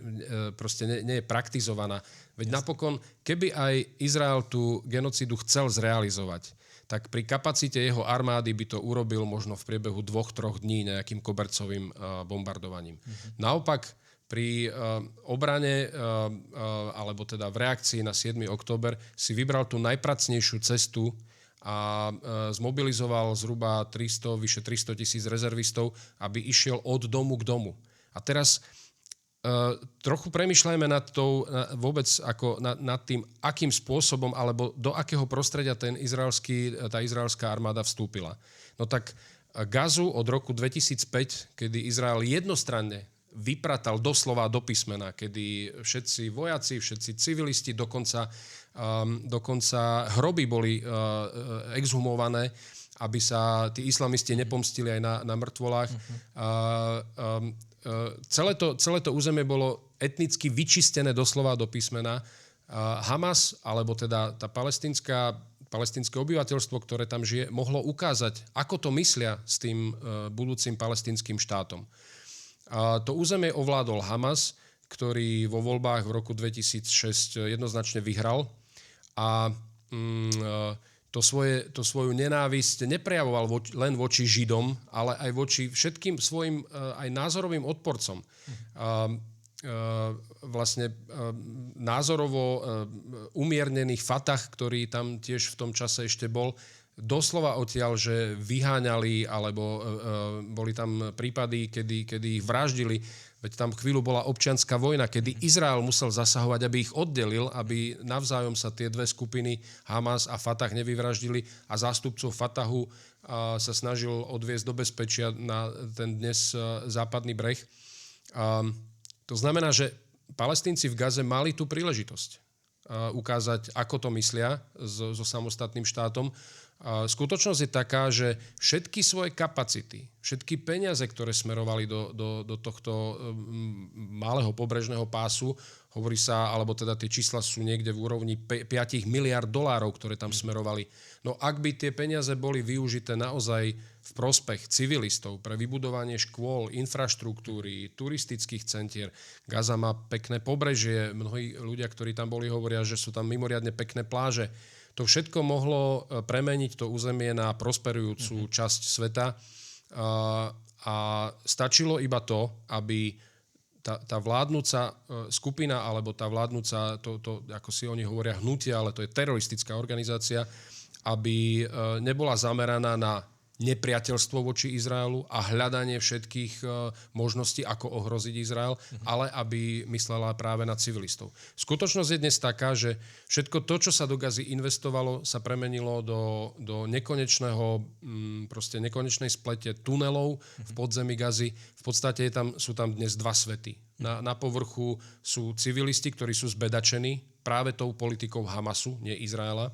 je praktizovaná. Veď napokon, keby aj Izrael tú genocidu chcel zrealizovať, tak pri kapacite jeho armády by to urobil možno v priebehu 2-3 dní nejakým kobercovým bombardovaním. Naopak, pri obrane, alebo teda v reakcii na 7. október si vybral tú najpracnejšiu cestu a zmobilizoval zhruba vyše 300,000 rezervistov, aby išiel od domu k domu. A teraz trochu premýšľajme vôbec nad tým, akým spôsobom alebo do akého prostredia tá izraelská armáda vstúpila. No tak Gazu od roku 2005, kedy Izrael jednostranne vypratal doslova do písmena, kedy všetci vojaci, všetci civilisti, dokonca Dokonca hroby boli exhumované, aby sa tí islamisti nepomstili aj na mŕtvolách. Celé to územie bolo etnicky vyčistené doslova do písmena. Hamas, alebo teda tá palestínske obyvateľstvo, ktoré tam žije, mohlo ukázať, ako to myslia s tým budúcim palestínskym štátom. To územie ovládol Hamas, ktorý vo voľbách v roku 2006 jednoznačne vyhral a to svoju nenávisť neprejavoval len voči Židom, ale aj voči všetkým svojim aj názorovým odporcom. Vlastne názorovo umiernených Fatah, ktorý tam tiež v tom čase ešte bol, doslova odtiaľ, že vyháňali, alebo boli tam prípady, kedy ich vraždili. Veď tam chvíľu bola občianska vojna, kedy Izrael musel zasahovať, aby ich oddelil, aby navzájom sa tie dve skupiny, Hamas a Fatah, nevyvraždili a zástupcov Fatahu sa snažil odviesť do bezpečia na ten dnes západný breh. To znamená, že Palestínci v Gaze mali tú príležitosť ukázať, ako to myslia so samostatným štátom. Skutočnosť je taká, že všetky svoje kapacity, všetky peniaze, ktoré smerovali do tohto malého pobrežného pásu, hovorí sa, alebo teda tie čísla sú niekde v úrovni 5 miliard dolárov, ktoré tam smerovali. No ak by tie peniaze boli využité naozaj v prospech civilistov, pre vybudovanie škôl, infraštruktúry, turistických centier, Gaza má pekné pobrežie, mnohí ľudia, ktorí tam boli, hovoria, že sú tam mimoriadne pekné pláže. To všetko mohlo premeniť to územie na prosperujúcu časť sveta a stačilo iba to, aby tá vládnúca skupina alebo tá vládnúca, to ako si oni hovoria hnutia, ale to je teroristická organizácia, aby nebola zameraná na nepriateľstvo voči Izraelu a hľadanie všetkých možností, ako ohroziť Izrael, ale aby myslela práve na civilistov. Skutočnosť je dnes taká, že všetko to, čo sa do Gazy investovalo, sa premenilo do nekonečnej splete tunelov v podzemí Gazy. V podstate sú tam dnes dva svety. Na povrchu sú civilisti, ktorí sú zbedačení práve tou politikou Hamasu, nie Izraela.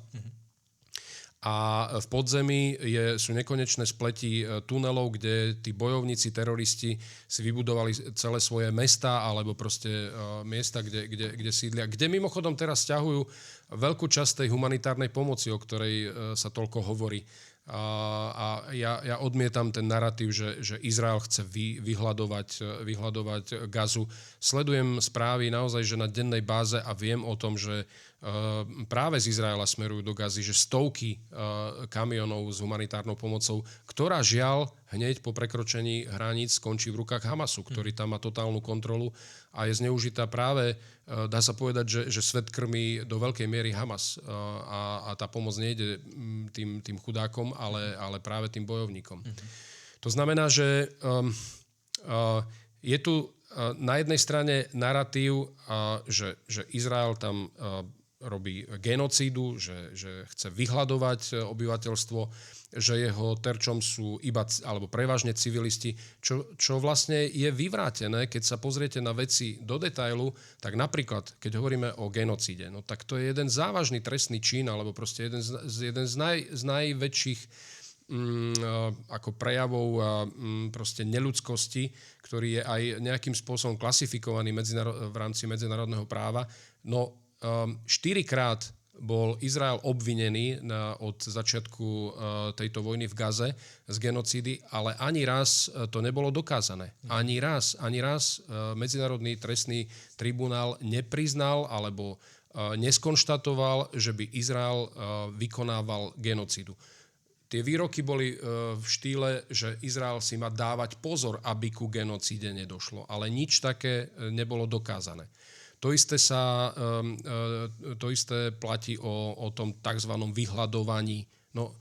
A v podzemí sú nekonečné spleti tunelov, kde tí bojovníci, teroristi si vybudovali celé svoje mestá alebo proste miesta, kde sídlia. Kde mimochodom teraz sťahujú veľkú časť tej humanitárnej pomoci, o ktorej sa toľko hovorí. A ja odmietam ten narratív, že Izrael chce vyhľadovať Gazu. Sledujem správy naozaj, že na dennej báze a viem o tom, že práve z Izraela smerujú do Gazy, že stovky kamionov s humanitárnou pomocou, ktorá žiaľ hneď po prekročení hraníc skončí v rukách Hamasu, ktorý tam má totálnu kontrolu a je zneužitá práve, dá sa povedať, že svet krmí do veľkej miery Hamas a tá pomoc nejde tým chudákom, ale práve tým bojovníkom. To znamená, že je tu na jednej strane narratív, že Izrael tam robí genocídu, že chce vyhľadovať obyvateľstvo, že jeho terčom sú iba alebo prevažne civilisti, čo vlastne je vyvrátené, keď sa pozriete na veci do detailu, tak napríklad, keď hovoríme o genocíde, no tak to je jeden závažný trestný čin, alebo proste jeden z najväčších ako prejavov proste neľudskosti, ktorý je aj nejakým spôsobom klasifikovaný v rámci medzinárodného práva. No 4-krát bol Izrael obvinený od začiatku tejto vojny v Gaze z genocídy, ale ani raz to nebolo dokázané. Ani raz Medzinárodný trestný tribunál nepriznal alebo neskonštatoval, že by Izrael vykonával genocídu. Tie výroky boli v štýle, že Izrael si má dávať pozor, aby ku genocíde nedošlo. Ale nič také nebolo dokázané. To isté platí o tom tzv. Vyhľadovaní. No,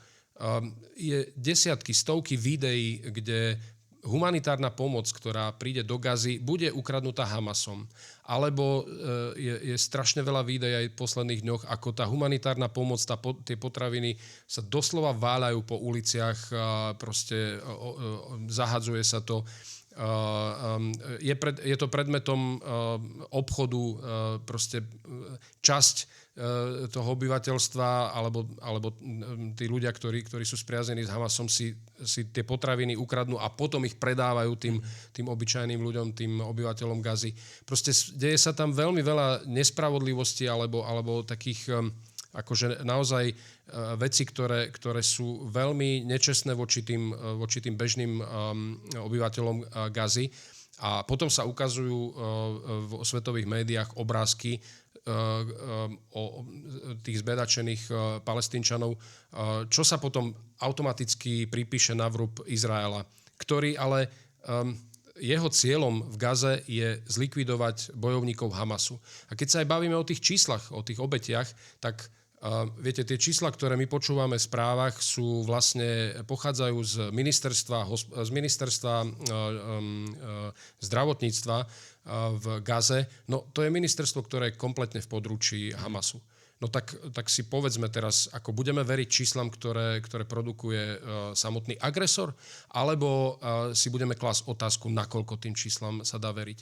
je desiatky, stovky videí, kde humanitárna pomoc, ktorá príde do Gazy, bude ukradnutá Hamasom. Alebo je strašne veľa videí aj v posledných dňoch, ako tá humanitárna pomoc, tie potraviny sa doslova váľajú po uliciach, proste zahadzuje sa to. Je to predmetom obchodu, proste časť toho obyvateľstva alebo tí ľudia, ktorí sú spriazení s Hamasom, si tie potraviny ukradnú a potom ich predávajú tým obyčajným ľuďom, tým obyvateľom Gazy. Proste deje sa tam veľmi veľa nespravodlivosti alebo takých akože naozaj veci, ktoré sú veľmi nečestné voči tým bežným obyvateľom Gazy. A potom sa ukazujú v svetových médiách obrázky o tých zbedačených Palestínčanov, čo sa potom automaticky pripíše na vrub Izraela, ktorý ale jeho cieľom v Gaze je zlikvidovať bojovníkov Hamasu. A keď sa aj bavíme o tých číslach, o tých obetiach, tak viete, tie čísla, ktoré my počúvame v správach, pochádzajú z ministerstva zdravotníctva v Gaze. No to je ministerstvo, ktoré je kompletne v područí Hamasu. No tak si povedzme teraz, ako budeme veriť číslam, ktoré produkuje samotný agresor, alebo si budeme klásť otázku, nakoľko tým číslam sa dá veriť.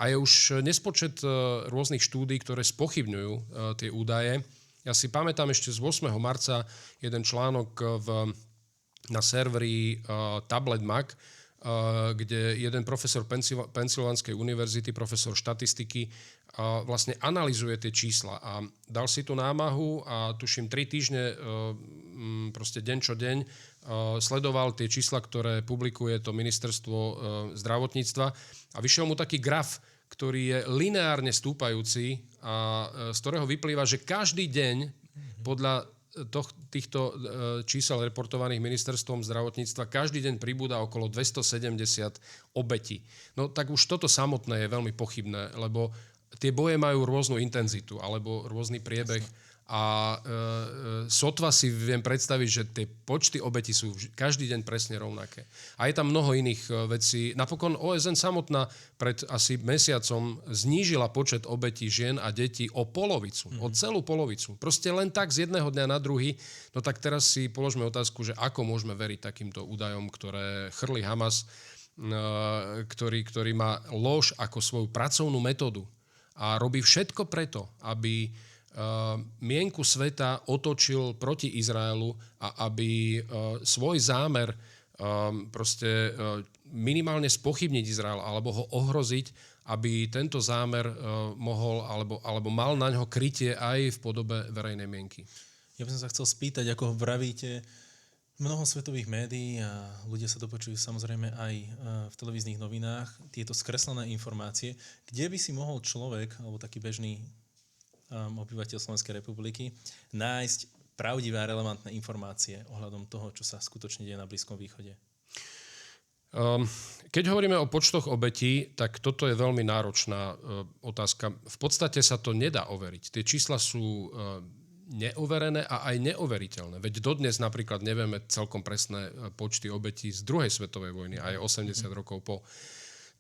A je už nespočet rôznych štúdií, ktoré spochybňujú tie údaje. Ja si pamätám ešte z 8. marca jeden článok na serveri Tablet Mag, kde jeden profesor Pensylvánskej univerzity, profesor štatistiky, vlastne analyzuje tie čísla a dal si tú námahu a tuším 3 týždne, proste deň čo deň, sledoval tie čísla, ktoré publikuje to ministerstvo zdravotníctva a vyšiel mu taký graf, ktorý je lineárne stúpajúci a z ktorého vyplýva, že každý deň podľa týchto čísel reportovaných ministerstvom zdravotníctva každý deň pribúda okolo 270 obetí. No tak už toto samotné je veľmi pochybné, lebo tie boje majú rôznu intenzitu alebo rôzny priebeh a sotva si viem predstaviť, že tie počty obetí sú každý deň presne rovnaké. A je tam mnoho iných vecí. Napokon OSN samotná pred asi mesiacom znížila počet obetí žien a detí o polovicu, o celú polovicu. Proste len tak z jedného dňa na druhý. No tak teraz si položme otázku, že ako môžeme veriť takýmto údajom, ktoré chrlí Hamas, ktorý má lož ako svoju pracovnú metódu a robí všetko preto, aby mienku sveta otočil proti Izraelu a aby svoj zámer minimálne spochybniť Izrael alebo ho ohroziť, aby tento zámer mohol alebo mal na ňo krytie aj v podobe verejnej mienky. Ja by som sa chcel spýtať, ako vravíte, mnoho svetových médií a ľudia sa dopočujú samozrejme aj v televíznych novinách tieto skreslené informácie, kde by si mohol človek, alebo taký bežný obyvateľ Slovenskej republiky, nájsť pravdivé a relevantné informácie ohľadom toho, čo sa skutočne deje na Blízkom východe? Keď hovoríme o počtoch obetí, tak toto je veľmi náročná otázka. V podstate sa to nedá overiť. Tie čísla sú neoverené a aj neoveriteľné. Veď dodnes napríklad nevieme celkom presné počty obetí z druhej svetovej vojny, aj 80 rokov po.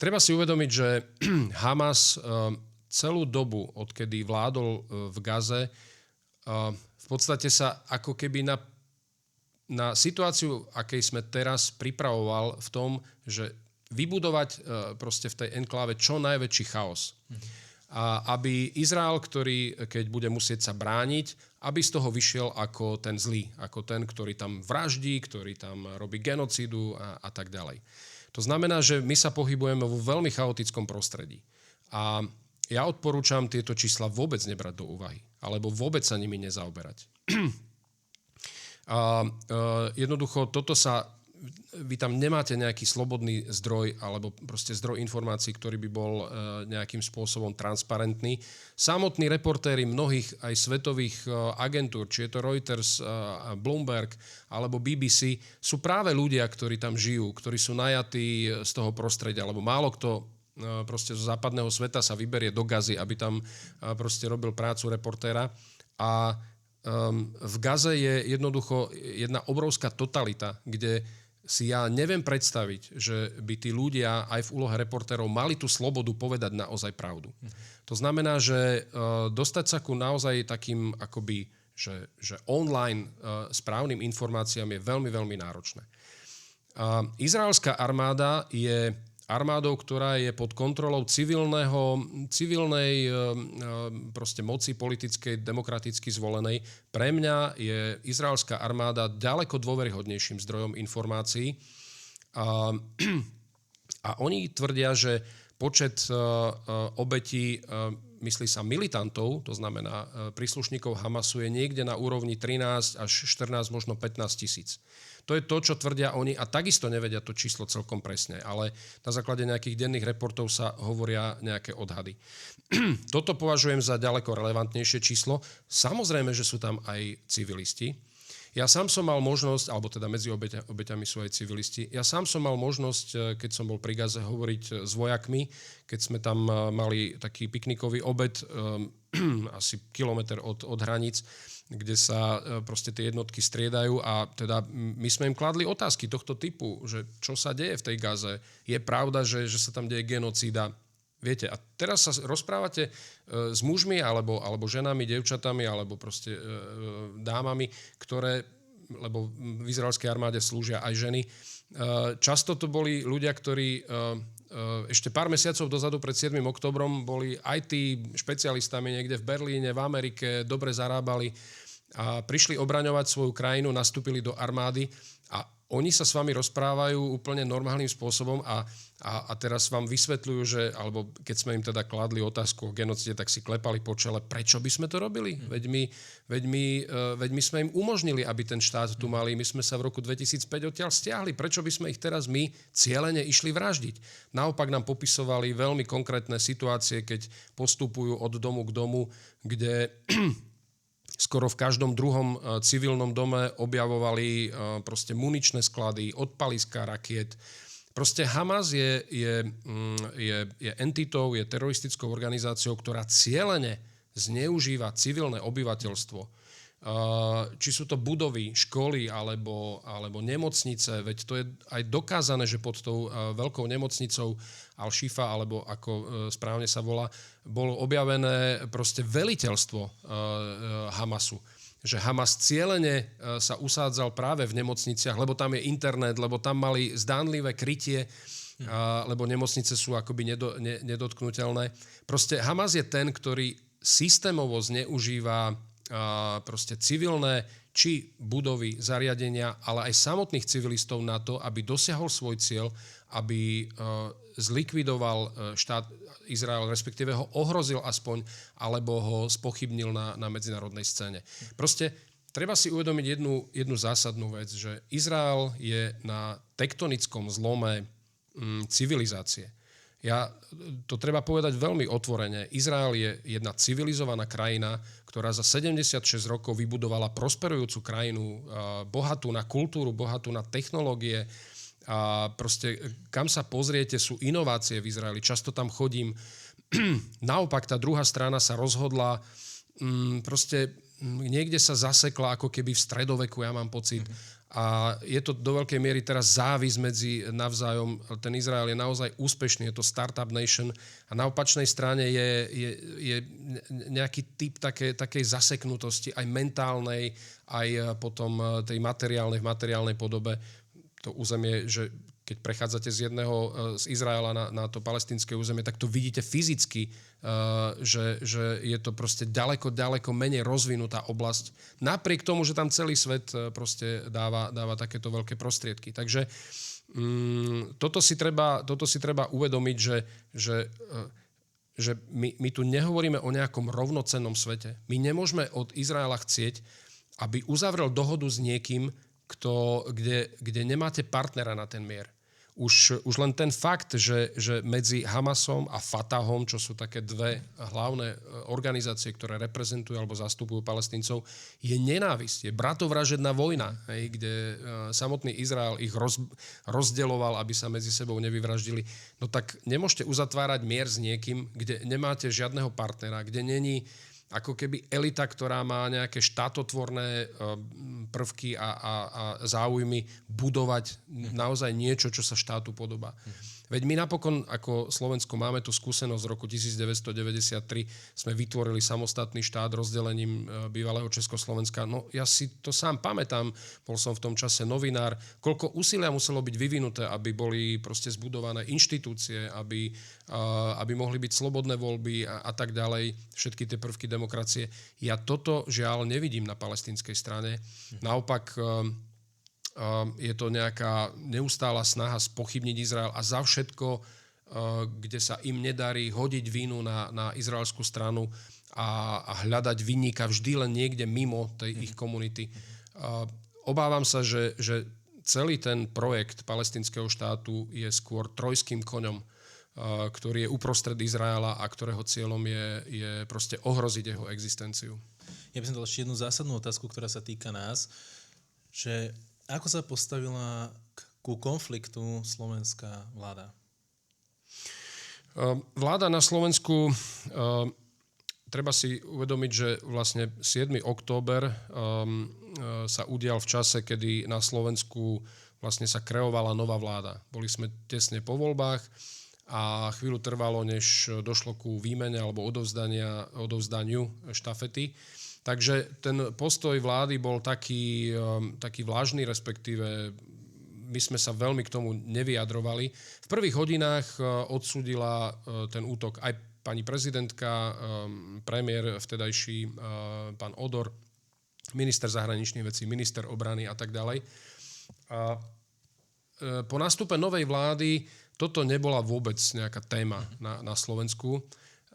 Treba si uvedomiť, že Hamas celú dobu, odkedy vládol v Gaze, v podstate sa ako keby na situáciu, akej sme teraz, pripravoval v tom, že vybudovať proste v tej enkláve čo najväčší chaos. A aby Izrael, ktorý, keď bude musieť sa brániť, aby z toho vyšiel ako ten zlý, ako ten, ktorý tam vraždí, ktorý tam robí genocídu a tak ďalej. To znamená, že my sa pohybujeme vo veľmi chaotickom prostredí. A ja odporúčam tieto čísla vôbec nebrať do úvahy, alebo vôbec sa nimi nezaoberať. A jednoducho vy tam nemáte nejaký slobodný zdroj, alebo proste zdroj informácií, ktorý by bol nejakým spôsobom transparentný. Samotní reportéri mnohých aj svetových agentúr, či je to Reuters, Bloomberg alebo BBC, sú práve ľudia, ktorí tam žijú, ktorí sú najatí z toho prostredia, alebo málo kto proste zo západného sveta sa vyberie do Gazy, aby tam proste robil prácu reportéra. A v Gaze je jednoducho jedna obrovská totalita, kde si ja neviem predstaviť, že by tí ľudia aj v úlohe reportérov mali tú slobodu povedať naozaj pravdu. To znamená, že dostať sa ku naozaj takým akoby, že online správnym informáciám je veľmi, veľmi náročné. Izraelská armáda je armádou, ktorá je pod kontrolou civilnej proste moci politickej, demokraticky zvolenej. Pre mňa je izraelská armáda ďaleko dôveryhodnejším zdrojom informácií. A oni tvrdia, že počet obetí, myslí sa militantov, to znamená príslušníkov Hamasu, je niekde na úrovni 13 až 14, možno 15 tisíc. To je to, čo tvrdia oni a takisto nevedia to číslo celkom presne, ale na základe nejakých denných reportov sa hovoria nejaké odhady. Toto považujem za ďaleko relevantnejšie číslo. Samozrejme, že sú tam aj civilisti. Ja sám som mal možnosť, alebo teda medzi obeťami sú aj civilisti, ja sám som mal možnosť, keď som bol pri Gaze, hovoriť s vojakmi, keď sme tam mali taký piknikový obed asi kilometr od hraníc, kde sa proste tie jednotky striedajú a teda my sme im kladli otázky tohto typu, že čo sa deje v tej Gaze. Je pravda, že sa tam deje genocída? Viete, a teraz sa rozprávate s mužmi alebo ženami, dievčatami alebo proste dámami, ktoré, lebo v izraelskej armáde slúžia aj ženy. Často to boli ľudia, ktorí ešte pár mesiacov dozadu pred 7. októbrom boli IT špecialistami niekde v Berlíne, v Amerike, dobre zarábali a prišli obraňovať svoju krajinu, nastúpili do armády a oni sa s vami rozprávajú úplne normálnym spôsobom a teraz vám vysvetľujú, že, alebo keď sme im teda kladli otázku o genocide, tak si klepali po čele, prečo by sme to robili? Veď my sme im umožnili, aby ten štát tu mali. My sme sa v roku 2005 odtiaľ stiahli. Prečo by sme ich teraz my cielene išli vraždiť? Naopak nám popisovali veľmi konkrétne situácie, keď postupujú od domu k domu, kde skoro v každom druhom civilnom dome objavovali proste muničné sklady, odpaliská rakiet. Proste Hamas je entitou, je teroristickou organizáciou, ktorá cielene zneužíva civilné obyvateľstvo. Či sú to budovy, školy alebo nemocnice, veď to je aj dokázané, že pod tou veľkou nemocnicou Al-Shifa, alebo ako správne sa volá, bolo objavené proste veliteľstvo Hamasu. Že Hamas cielene sa usádzal práve v nemocniciach, lebo tam je internet, lebo tam mali zdánlivé krytie, lebo nemocnice sú akoby nedotknuteľné. Proste Hamas je ten, ktorý systémovo zneužíva proste civilné či budovy, zariadenia, ale aj samotných civilistov na to, aby dosiahol svoj cieľ, aby zlikvidoval štát Izrael, respektíve ho ohrozil aspoň, alebo ho spochybnil na medzinárodnej scéne. Proste treba si uvedomiť jednu zásadnú vec, že Izrael je na tektonickom zlome civilizácie. To treba povedať veľmi otvorene. Izrael je jedna civilizovaná krajina, ktorá za 76 rokov vybudovala prosperujúcu krajinu, bohatú na kultúru, bohatú na technológie. A proste, kam sa pozriete, sú inovácie v Izraeli. Často tam chodím. Naopak, tá druhá strana sa rozhodla, proste niekde sa zasekla, ako keby v stredoveku, ja mám pocit. A je to do veľkej miery teraz závis medzi navzájom. Ten Izrael je naozaj úspešný, je to startup nation a na opačnej strane je nejaký typ takej zaseknutosti, aj mentálnej, aj potom tej v materiálnej podobe. To územie, že keď prechádzate z Izraela na to palestínske územie, tak to vidíte fyzicky, že je to proste ďaleko menej rozvinutá oblasť. Napriek tomu, že tam celý svet proste dáva takéto veľké prostriedky. Takže toto si treba uvedomiť, že my tu nehovoríme o nejakom rovnocennom svete. My nemôžeme od Izraela chcieť, aby uzavrel dohodu s niekým, kde nemáte partnera na ten mier. Už len ten fakt, že medzi Hamasom a Fatahom, čo sú také dve hlavné organizácie, ktoré reprezentujú alebo zastupujú Palestíncov, je nenávisť, je bratovražedná vojna, kde samotný Izrael ich rozdeľoval, aby sa medzi sebou nevyvraždili. No tak nemôžete uzatvárať mier s niekým, kde nemáte žiadneho partnera, kde není ako keby elita, ktorá má nejaké štátotvorné prvky a záujmy budovať naozaj niečo, čo sa štátu podobá. Veď my napokon ako Slovensko máme tú skúsenosť z roku 1993, sme vytvorili samostatný štát rozdelením bývalého Československa. No ja si to sám pamätám, bol som v tom čase novinár, koľko úsilia muselo byť vyvinuté, aby boli proste zbudované inštitúcie, aby mohli byť slobodné voľby a tak ďalej, všetky tie prvky demokracie. Ja toto žiaľ nevidím na palestínskej strane. Naopak je to nejaká neustála snaha spochybniť Izrael a za všetko, kde sa im nedarí hodiť vínu na izraelskú stranu a hľadať vinníka vždy len niekde mimo tej ich komunity. Obávam sa, že celý ten projekt palestínskeho štátu je skôr trojským koňom, ktorý je uprostred Izraela a ktorého cieľom je proste ohroziť jeho existenciu. Ja by som dal ešte jednu zásadnú otázku, ktorá sa týka nás, že ako sa postavila ku konfliktu slovenská vláda? Vláda na Slovensku, treba si uvedomiť, že vlastne 7. október sa udial v čase, kedy na Slovensku vlastne sa kreovala nová vláda. Boli sme tesne po voľbách a chvíľu trvalo, než došlo ku výmene alebo odovzdaniu štafety. Takže ten postoj vlády bol taký vlážny, respektíve my sme sa veľmi k tomu nevyjadrovali. V prvých hodinách odsúdila ten útok aj pani prezidentka, premiér vtedajší, pán Odor, minister zahraničných vecí, minister obrany a tak ďalej. A po nástupe novej vlády toto nebola vôbec nejaká téma na Slovensku.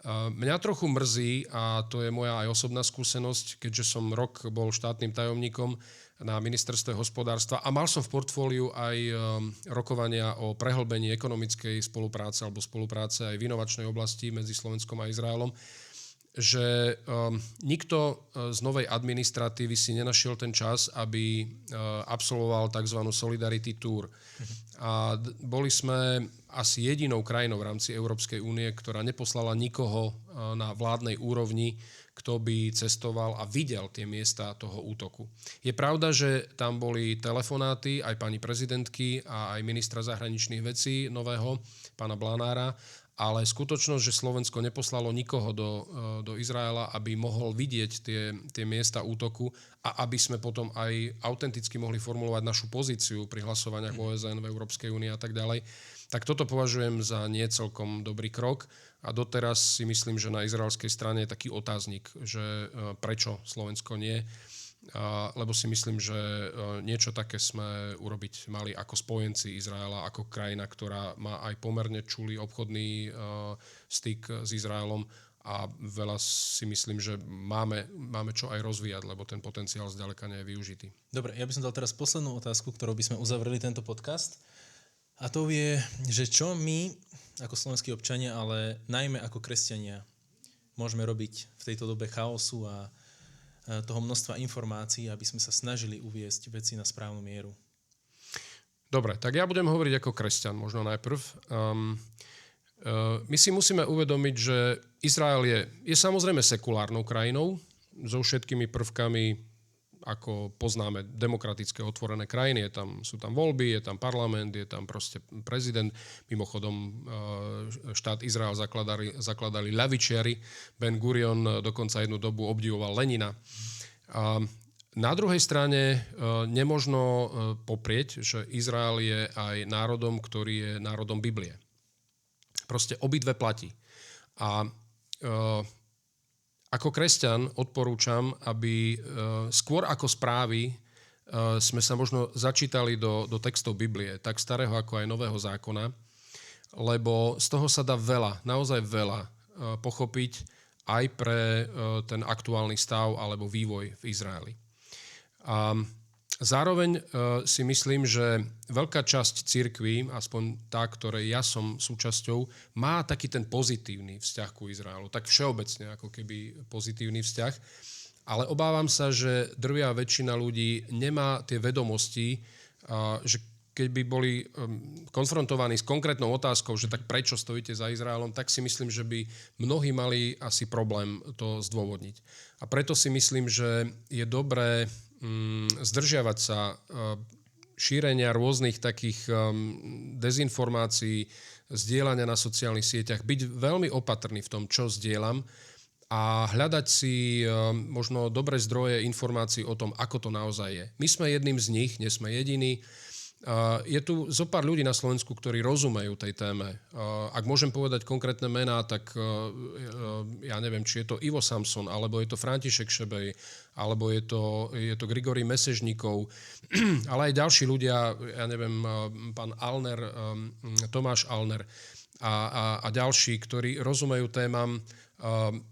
Mňa trochu mrzí, a to je moja aj osobná skúsenosť, keďže som rok bol štátnym tajomníkom na ministerstve hospodárstva a mal som v portfóliu aj rokovania o prehlbení ekonomickej spolupráce alebo spolupráce aj v inovačnej oblasti medzi Slovenskom a Izraelom, že nikto z novej administratívy si nenašiel ten čas, aby absolvoval tzv. Solidarity Tour. A boli sme asi jedinou krajinou v rámci Európskej únie, ktorá neposlala nikoho na vládnej úrovni, kto by cestoval a videl tie miesta toho útoku. Je pravda, že tam boli telefonáty aj pani prezidentky a aj ministra zahraničných vecí nového, pána Blanára, ale skutočnosť, že Slovensko neposlalo nikoho do Izraela, aby mohol vidieť tie miesta útoku a aby sme potom aj autenticky mohli formulovať našu pozíciu pri hlasovaniach OSN v Európskej únii a tak ďalej, tak toto považujem za nie celkom dobrý krok a doteraz si myslím, že na izraelskej strane je taký otáznik, že prečo Slovensko nie, lebo si myslím, že niečo také sme urobiť mali ako spojenci Izraela, ako krajina, ktorá má aj pomerne čulý obchodný styk s Izraelom a veľa si myslím, že máme čo aj rozvíjať, lebo ten potenciál zďaleka nie je využitý. Dobre, ja by som dal teraz poslednú otázku, ktorou by sme uzavreli tento podcast. A to je, že čo my ako slovenskí občania, ale najmä ako kresťania môžeme robiť v tejto dobe chaosu a toho množstva informácií, aby sme sa snažili uviesť veci na správnu mieru. Dobre, tak ja budem hovoriť ako kresťan možno najprv. My si musíme uvedomiť, že Izrael je samozrejme sekulárnou krajinou so všetkými prvkami, ako poznáme demokratické otvorené krajiny. Sú tam voľby, je tam parlament, je tam proste prezident. Mimochodom štát Izrael zakladali ľavičiari. Ben Gurion dokonca jednu dobu obdivoval Lenina. Na druhej strane nemožno poprieť, že Izrael je aj národom, ktorý je národom Biblie. Proste obidve platí. A ako kresťan odporúčam, aby skôr ako správy sme sa možno začítali do textov Biblie, tak starého ako aj nového zákona, lebo z toho sa dá veľa, naozaj veľa pochopiť aj pre ten aktuálny stav alebo vývoj v Izraeli. A zároveň si myslím, že veľká časť cirkví, aspoň tá, ktorej ja som súčasťou, má taký ten pozitívny vzťah ku Izraelu. Tak všeobecne ako keby pozitívny vzťah. Ale obávam sa, že drvivá väčšina ľudí nemá tie vedomosti, že keď by boli konfrontovaní s konkrétnou otázkou, že tak prečo stojíte za Izraelom, tak si myslím, že by mnohí mali asi problém to zdôvodniť. A preto si myslím, že je dobré zdržiavať sa šírenia rôznych takých dezinformácií, zdieľania na sociálnych sieťach, byť veľmi opatrný v tom, čo zdieľam a hľadať si možno dobré zdroje informácií o tom, ako to naozaj je. My sme jedným z nich, nie sme jediní. Je tu zo pár ľudí na Slovensku, ktorí rozumejú tej téme. Ak môžem povedať konkrétne mená, tak ja neviem, či je to Ivo Samson, alebo je to František Šebej, alebo je to Grigory Mesežníkov, ale aj ďalší ľudia, ja neviem, pán Alner, Tomáš Alner a ďalší, ktorí rozumejú témam.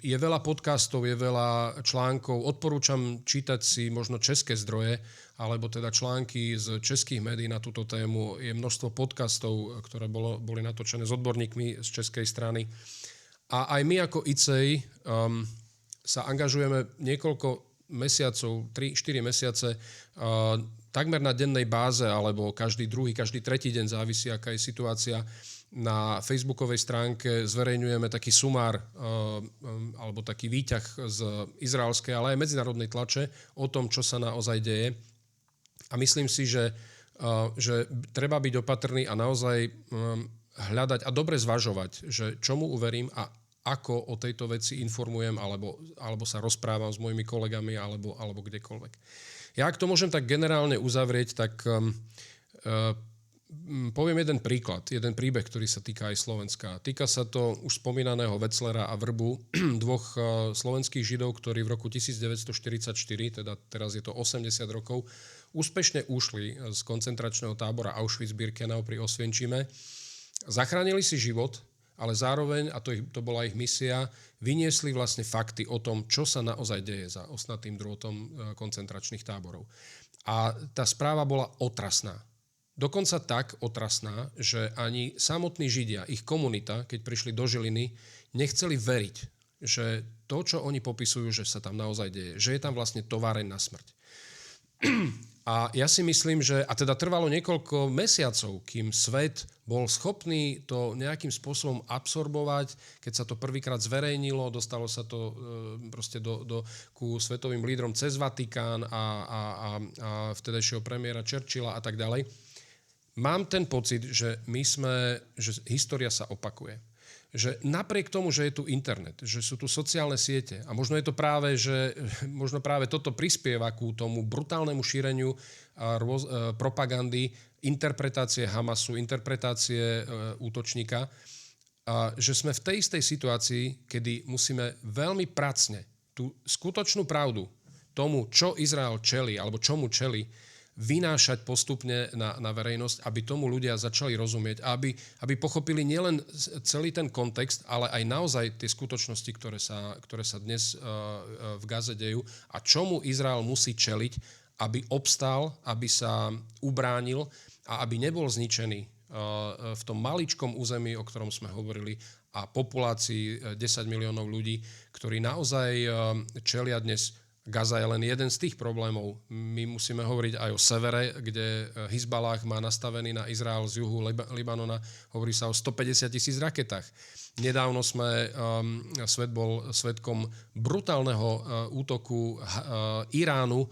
Je veľa podcastov, je veľa článkov. Odporúčam čítať si možno české zdroje, alebo teda články z českých médií na túto tému. Je množstvo podcastov, ktoré boli natočené s odborníkmi z českej strany. A aj my ako ICEI sa angažujeme niekoľko mesiacov, 3-4 mesiace, takmer na dennej báze, alebo každý druhý, každý tretí deň, závisí, aká je situácia. Na facebookovej stránke zverejňujeme taký sumár alebo taký výťah z izraelskej, ale aj medzinárodnej tlače o tom, čo sa naozaj deje. A myslím si, že treba byť opatrný a naozaj hľadať a dobre zvažovať, že čomu uverím a ako o tejto veci informujem alebo sa rozprávam s mojimi kolegami alebo kdekoľvek. Ja ak to môžem tak generálne uzavrieť, tak poviem jeden príklad, jeden príbeh, ktorý sa týka aj Slovenska. Týka sa to už spomínaného Wetzlera a Vrbu, dvoch slovenských Židov, ktorí v roku 1944, teda teraz je to 80 rokov, úspešne ušli z koncentračného tábora Auschwitz-Birkenau pri Osvienčime. Zachránili si život, ale zároveň, a to bola ich misia, vyniesli vlastne fakty o tom, čo sa naozaj deje za ostnatým drôtom koncentračných táborov. A tá správa bola otrasná. Dokonca tak otrasná, že ani samotní Židia, ich komunita, keď prišli do Žiliny, nechceli veriť, že to, čo oni popisujú, že sa tam naozaj deje, že je tam vlastne továreň na smrť. A ja si myslím, že, a teda trvalo niekoľko mesiacov, kým svet bol schopný to nejakým spôsobom absorbovať, keď sa to prvýkrát zverejnilo, dostalo sa to proste ku svetovým lídrom cez Vatikán a vtedajšieho premiéra Churchilla a tak ďalej. Mám ten pocit, že že história sa opakuje. Že napriek tomu, že je tu internet, že sú tu sociálne siete a možno je to práve, možno práve toto prispieva ku tomu brutálnemu šíreniu propagandy, interpretácie Hamasu, interpretácie útočníka, že sme v tej istej situácii, kedy musíme veľmi pracne tú skutočnú pravdu tomu, čo Izrael čelí, alebo čomu čelí, vynášať postupne na verejnosť, aby tomu ľudia začali rozumieť, aby pochopili nielen celý ten kontext, ale aj naozaj tie skutočnosti, ktoré sa dnes v Gaze dejú a čomu Izrael musí čeliť, aby obstál, aby sa ubránil a aby nebol zničený v tom maličkom území, o ktorom sme hovorili, a populácii 10 miliónov ľudí, ktorí naozaj čelia dnes. Gaza je len jeden z tých problémov. My musíme hovoriť aj o severe, kde Hizballah má nastavený na Izrael z juhu Libanona. Hovorí sa o 150,000 raketách. Nedávno svet bol svedkom brutálneho útoku Iránu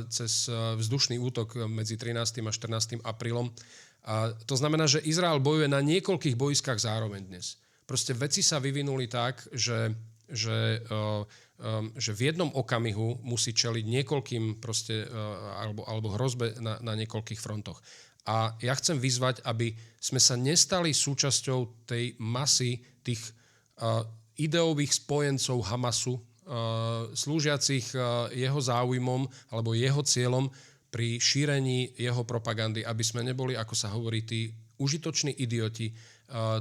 cez vzdušný útok medzi 13. a 14. aprílom. A to znamená, že Izrael bojuje na niekoľkých bojiskách zároveň dnes. Proste veci sa vyvinuli tak, že v jednom okamihu musí čeliť niekoľkým alebo hrozbe na niekoľkých frontoch. A ja chcem vyzvať, aby sme sa nestali súčasťou tej masy tých ideových spojencov Hamasu, slúžiacich jeho záujmom alebo jeho cieľom pri šírení jeho propagandy, aby sme neboli, ako sa hovorí, tí užitoční idioti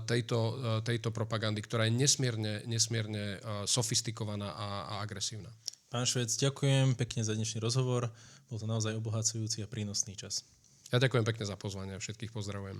tejto propagandy, ktorá je nesmierne sofistikovaná a agresívna. Pán Švec, ďakujem pekne za dnešný rozhovor. Bol to naozaj obohacujúci a prínosný čas. Ja ďakujem pekne za pozvanie a všetkých pozdravujem.